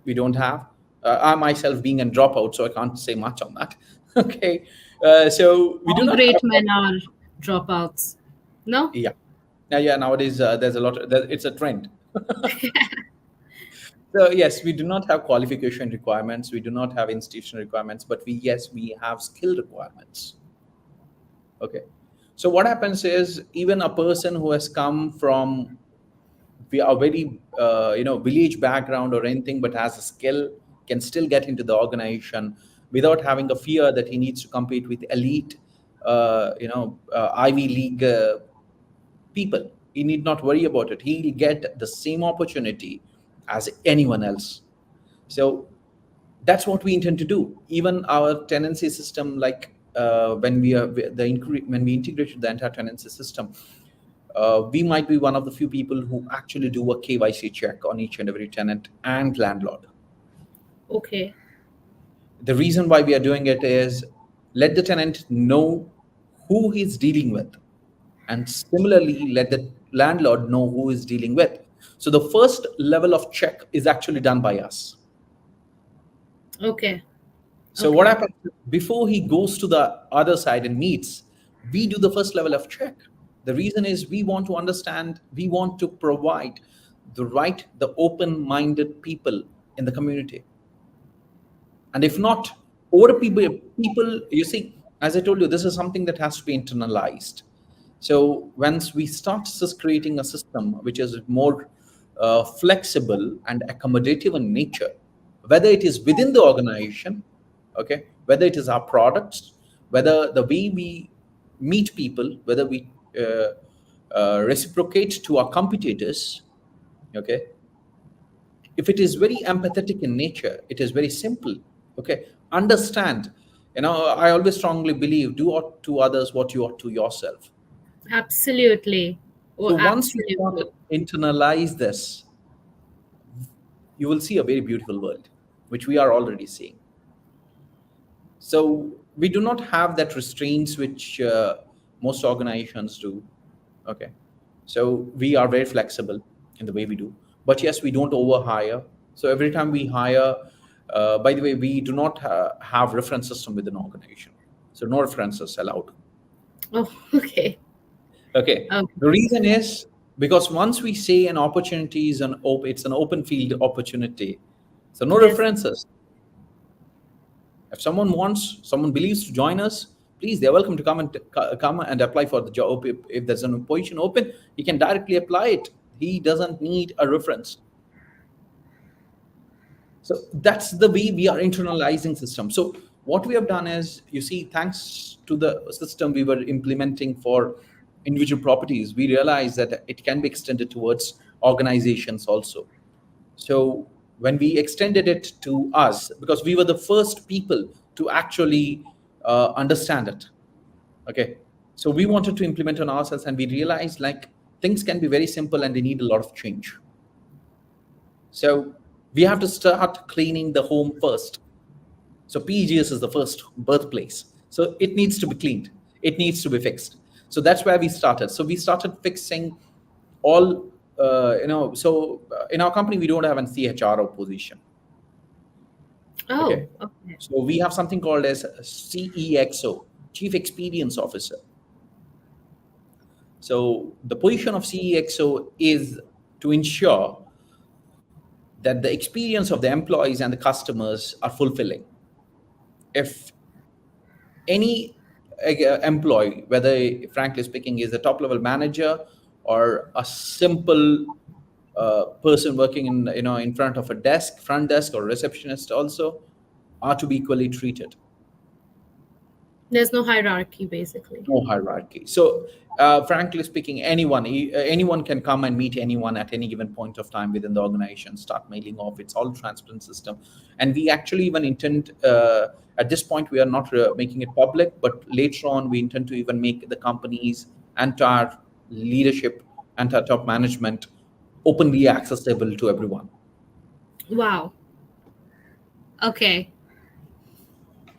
We don't have. I myself being a dropout, so I can't say much on that. Okay, so we do All not have. great men are dropouts. No? Yeah, yeah. Nowadays, there's a lot. It's a trend. So yes, we do not have qualification requirements. We do not have institutional requirements, but we have skill requirements. Okay. So what happens is even a person who has come from a very village background or anything, but has a skill, can still get into the organization without having a fear that he needs to compete with elite, Ivy League people. He need not worry about it. He'll get the same opportunity as anyone else. So that's what we intend to do. Even our tenancy system, like when we integrated the entire tenancy system, we might be one of the few people who actually do a KYC check on each and every tenant and landlord. Okay. The reason why we are doing it is let the tenant know who he's dealing with, and similarly let the landlord know who is dealing with. So the first level of check is actually done by us. Okay. So what Okay. happens before he goes to the other side and meets? We do the first level of check. The reason is we want to understand, we want to provide the open-minded people in the community. And if not, over people, you see, as I told you, this is something that has to be internalized. So once we start creating a system which is more flexible and accommodative in nature, whether it is within the organization Okay, whether it is our products, whether the way we meet people, whether we reciprocate to our competitors. Okay, if it is very empathetic in nature, it is very simple. Okay, understand. I always strongly believe, do to others what you ought to yourself. Absolutely. Oh, So once you start absolutely. to internalize this, you will see a very beautiful world, which we are already seeing. So we do not have that restraints which most organizations do. Okay, so we are very flexible in the way we do, but yes, we don't overhire. So every time we hire, by the way, we do not have reference system within organization, so no references allowed. Oh, okay. Okay, Okay. the reason is because once we say an opportunity is it's an open field opportunity, so no Yes. references. If someone believes to join us, please, they're welcome to come and apply for the job. If there's an position open, he can directly apply it. He doesn't need a reference. So that's the way we are internalizing system. So what we have done is, you see, thanks to the system we were implementing for individual properties, we realized that it can be extended towards organizations also. So when we extended it to us, because we were the first people to actually understand it. Okay, so we wanted to implement on ourselves, and we realized like things can be very simple and they need a lot of change. So we have to start cleaning the home first. So PGS is the first birthplace. So it needs to be cleaned. It needs to be fixed. So that's where we started. So we started fixing all, in our company, we don't have an CHRO position. Oh, Okay. okay. So we have something called as CEXO, Chief Experience Officer. So the position of CEXO is to ensure that the experience of the employees and the customers are fulfilling. If any employee, whether frankly speaking is a top level manager or a simple person working in front of a desk, front desk or receptionist also, are to be equally treated. There's no hierarchy, basically. No hierarchy. So frankly speaking, anyone can come and meet anyone at any given point of time within the organization, start mailing off. It's all transparent system. And we actually even intend, at this point we are not making it public, but later on we intend to even make the company's entire leadership and our top management openly accessible to everyone. Wow. Okay.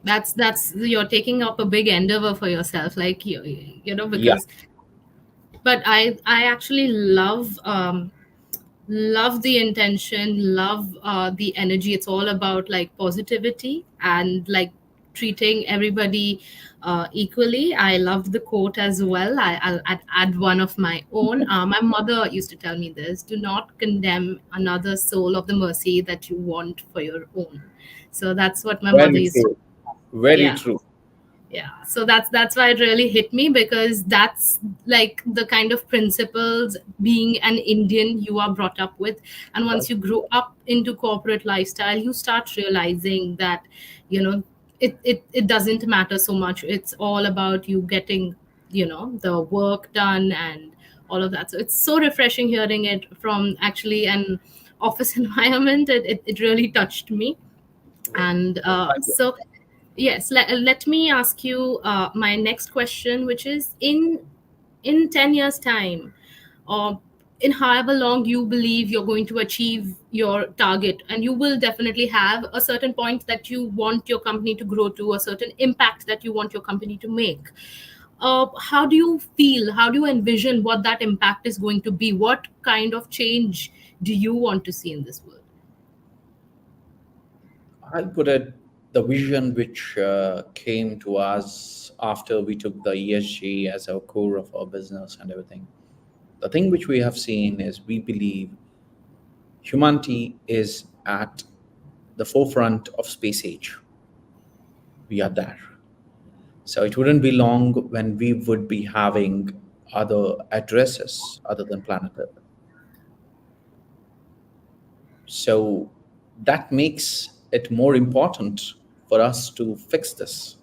That's you're taking up a big endeavor for yourself, like Yeah. because. But I actually love the intention, love the energy. It's all about like positivity and like treating everybody equally. I love the quote as well. I'll add one of my own. My mother used to tell me this: do not condemn another soul of the mercy that you want for your own. So that's what my mother Very used to. true. Very Yeah. true. Yeah, so that's why it really hit me, because that's like the kind of principles being an Indian you are brought up with. And once you grow up into corporate lifestyle, you start realizing that you know it doesn't matter so much. It's all about you getting the work done and all of that. So it's so refreshing hearing it from actually an office environment. It really touched me. And Thank you. so yes, let me ask you my next question, which is in 10 years time, or in however long you believe you're going to achieve your target, and you will definitely have a certain point that you want your company to grow to, a certain impact that you want your company to make. How do you feel, how do you envision what that impact is going to be? What kind of change do you want to see in this world? I'll put it, the vision which came to us after we took the ESG as our core of our business and everything. The thing which we have seen is we believe humanity is at the forefront of space age. We are there. So it wouldn't be long when we would be having other addresses other than planet Earth. So that makes it more important for us to fix this.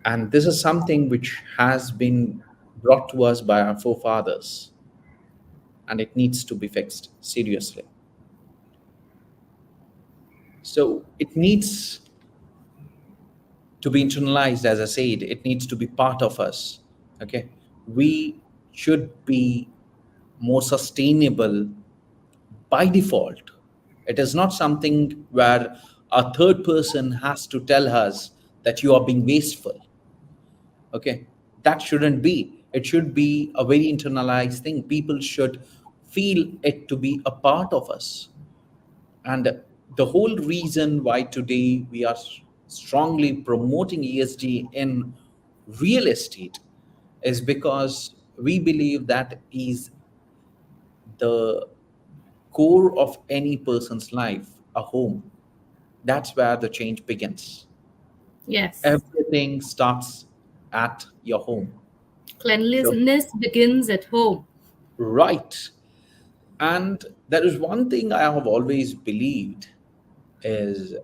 And this is something which has been brought to us by our forefathers, and it needs to be fixed seriously. So it needs to be internalized, as I said, it needs to be part of us. Okay. We should be more sustainable by default. It is not something where a third person has to tell us that you are being wasteful. Okay. That shouldn't be. It should be a very internalized thing. People should feel it to be a part of us. And the whole reason why today we are strongly promoting ESG in real estate is because we believe that is the core of any person's life, a home. That's where the change begins. Yes. Everything starts at your home. So, Cleanliness begins at home. right. And there is one thing I have always believed is,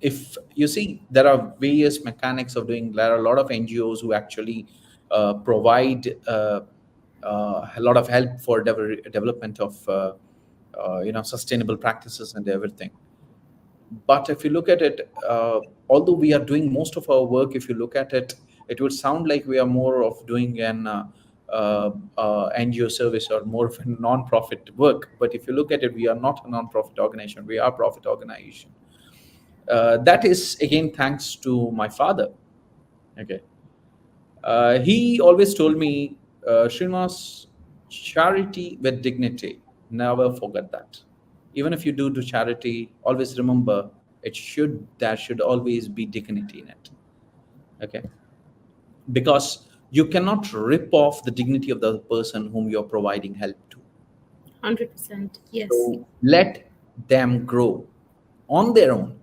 if you see, there are various mechanics of doing, there are a lot of NGOs who actually provide a lot of help for development of sustainable practices and everything. But if you look at it, although we are doing most of our work, if you look at it, it would sound like we are more of doing an NGO service or more of a non-profit work. But if you look at it, we are not a non-profit organization, we are a profit organization. That is again thanks to my father. Okay. He always told me, Srinivas, charity with dignity. Never forget that. Even if you do charity, always remember there should always be dignity in it. Okay. Because you cannot rip off the dignity of the person whom you're providing help to. 100%. Yes. So let them grow on their own.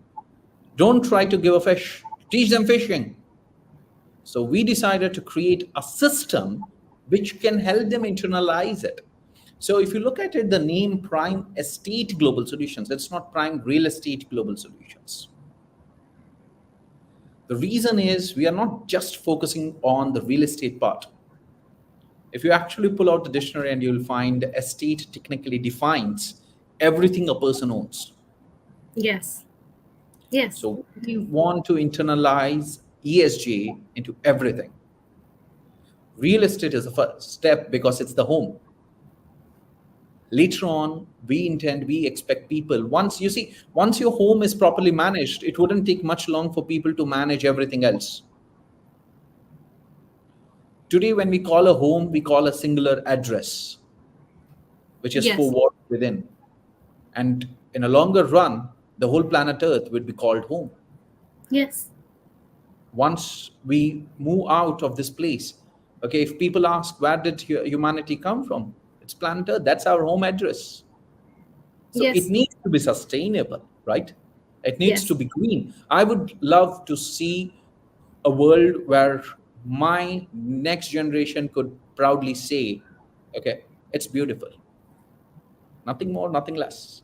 Don't try to give a fish, teach them fishing. So we decided to create a system which can help them internalize it. So if you look at it, the name Prime Estate Global Solutions, it's not Prime Real Estate Global Solutions. The reason is we are not just focusing on the real estate part. If you actually pull out the dictionary, and you'll find estate technically defines everything a person owns. Yes. Yes. So we want to internalize ESG into everything. Real estate is the first step because it's the home. Later on, we expect people, once your home is properly managed, it wouldn't take much long for people to manage everything else. Today, when we call a home, we call a singular address, which is Yes. forwarded within. And in a longer run, the whole planet Earth would be called home. Yes. Once we move out of this place, okay, if people ask, where did humanity come from? It's planet Earth. That's our home address. So it Yes. needs to be sustainable, right? It needs to Yes. be green. I would love to see a world where my next generation could proudly say, okay, it's beautiful. Nothing more, nothing less.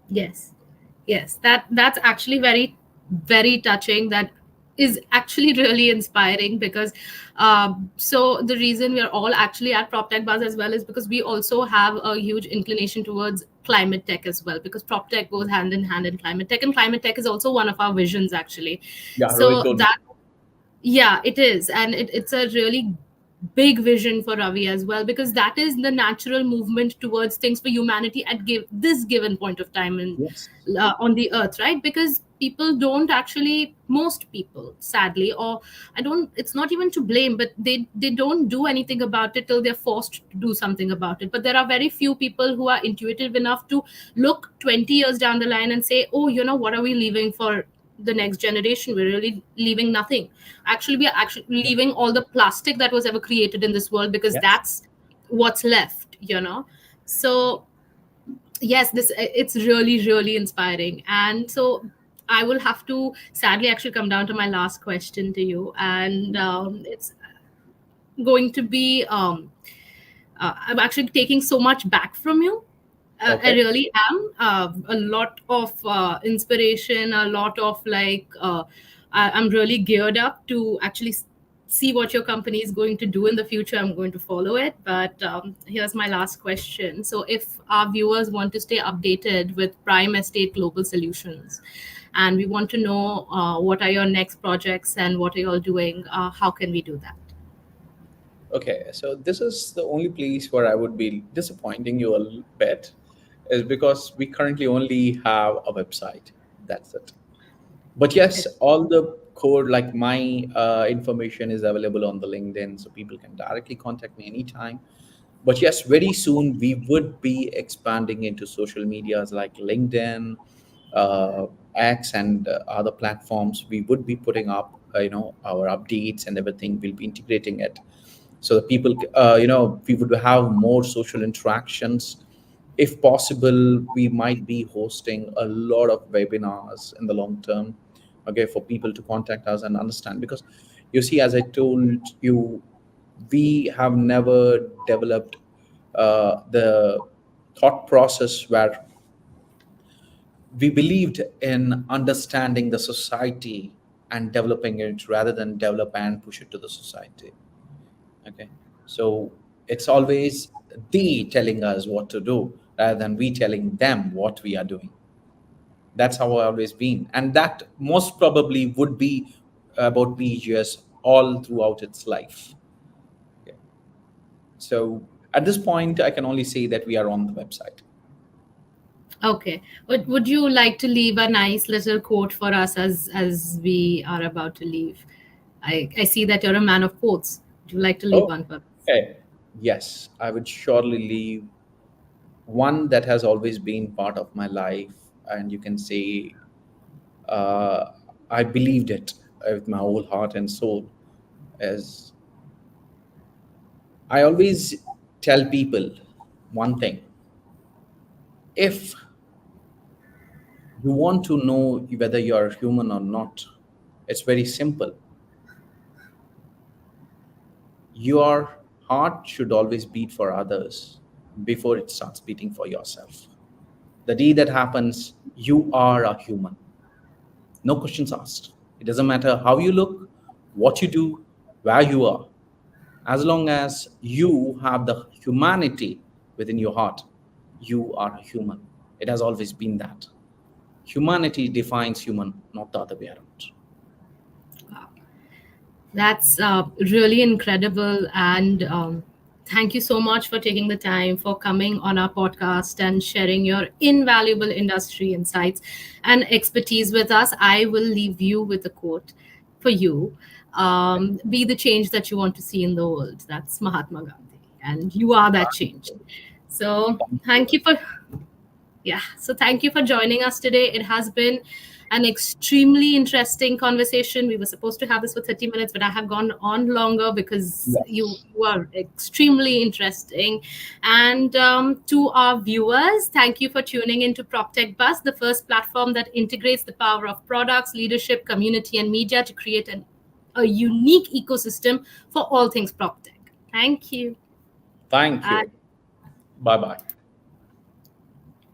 Yes. Yes. That's actually very, very touching. That is actually really inspiring because so the reason we are all actually at PropTech Buzz as well is because we also have a huge inclination towards climate tech as well, because PropTech goes hand in hand in climate tech, and climate tech is also one of our visions actually. Yeah, Rohit So told me. that, yeah, it is. And it's a really big vision for Ravi as well, because that is the natural movement towards things for humanity at this given point of time in Yes. on the earth, right? Because people don't actually, most people sadly, or I don't, it's not even to blame, but they don't do anything about it till they're forced to do something about it. But there are very few people who are intuitive enough to look 20 years down the line and say, oh, what are we leaving for the next generation? We're really leaving nothing. Actually, we are actually leaving all the plastic that was ever created in this world, because Yes. that's what's left. So yes, this, it's really, really inspiring. And so I will have to sadly actually come down to my last question to you, and it's going to be I'm actually taking so much back from you, I Okay. really am. A lot of inspiration, a lot of I'm really geared up to actually see what your company is going to do in the future. I'm going to follow it. But here's my last question. So, if our viewers want to stay updated with Prime Estate Global Solutions, and we want to know what are your next projects and what are you all doing, how can we do that? Okay, so this is the only place where I would be disappointing you a little bit, is because we currently only have a website. That's it. But yes, It's all the code, like my information, is available on the LinkedIn, so people can directly contact me anytime. But yes, very soon we would be expanding into social medias like LinkedIn, uh, X, and other platforms. We would be putting up, our updates and everything. We'll be integrating it so that people, we would have more social interactions. If possible, we might be hosting a lot of webinars in the long term, okay, for people to contact us and understand. Because you see, as I told you, we have never developed the thought process where we believed in understanding the society and developing it rather than develop and push it to the society. Okay, so it's always they telling us what to do rather than we telling them what we are doing. That's how I've always been, and that most probably would be about PGS all throughout its life. Okay. So at this point, I can only say that we are on the website. okay. Would you like to leave a nice little quote for us as we are about to leave? I see that you're a man of quotes. Would you like to leave Oh, one for us? okay. Yes, I would surely leave one that has always been part of my life, and you can say uh, I believed it with my whole heart and soul. As I always tell people one thing: if you want to know whether you are human or not, it's very simple. Your heart should always beat for others before it starts beating for yourself. The day that happens, you are a human. No questions asked. It doesn't matter how you look, what you do, where you are. As long as you have the humanity within your heart, you are a human. It has always been that. Humanity defines human, not the other way around. That's really incredible. And thank you so much for taking the time for coming on our podcast and sharing your invaluable industry insights and expertise with us. I will leave you with a quote for you. Be the change that you want to see in the world. That's Mahatma Gandhi. And you are that change. So Thank thank you. you for yeah. So thank you for joining us today. It has been an extremely interesting conversation. We were supposed to have this for 30 minutes, but I have gone on longer because Yes. you are extremely interesting. And to our viewers, thank you for tuning into PropTech Buzz, the first platform that integrates the power of products, leadership, community, and media to create a unique ecosystem for all things PropTech. Thank you. Thank Bye. you. Bye bye.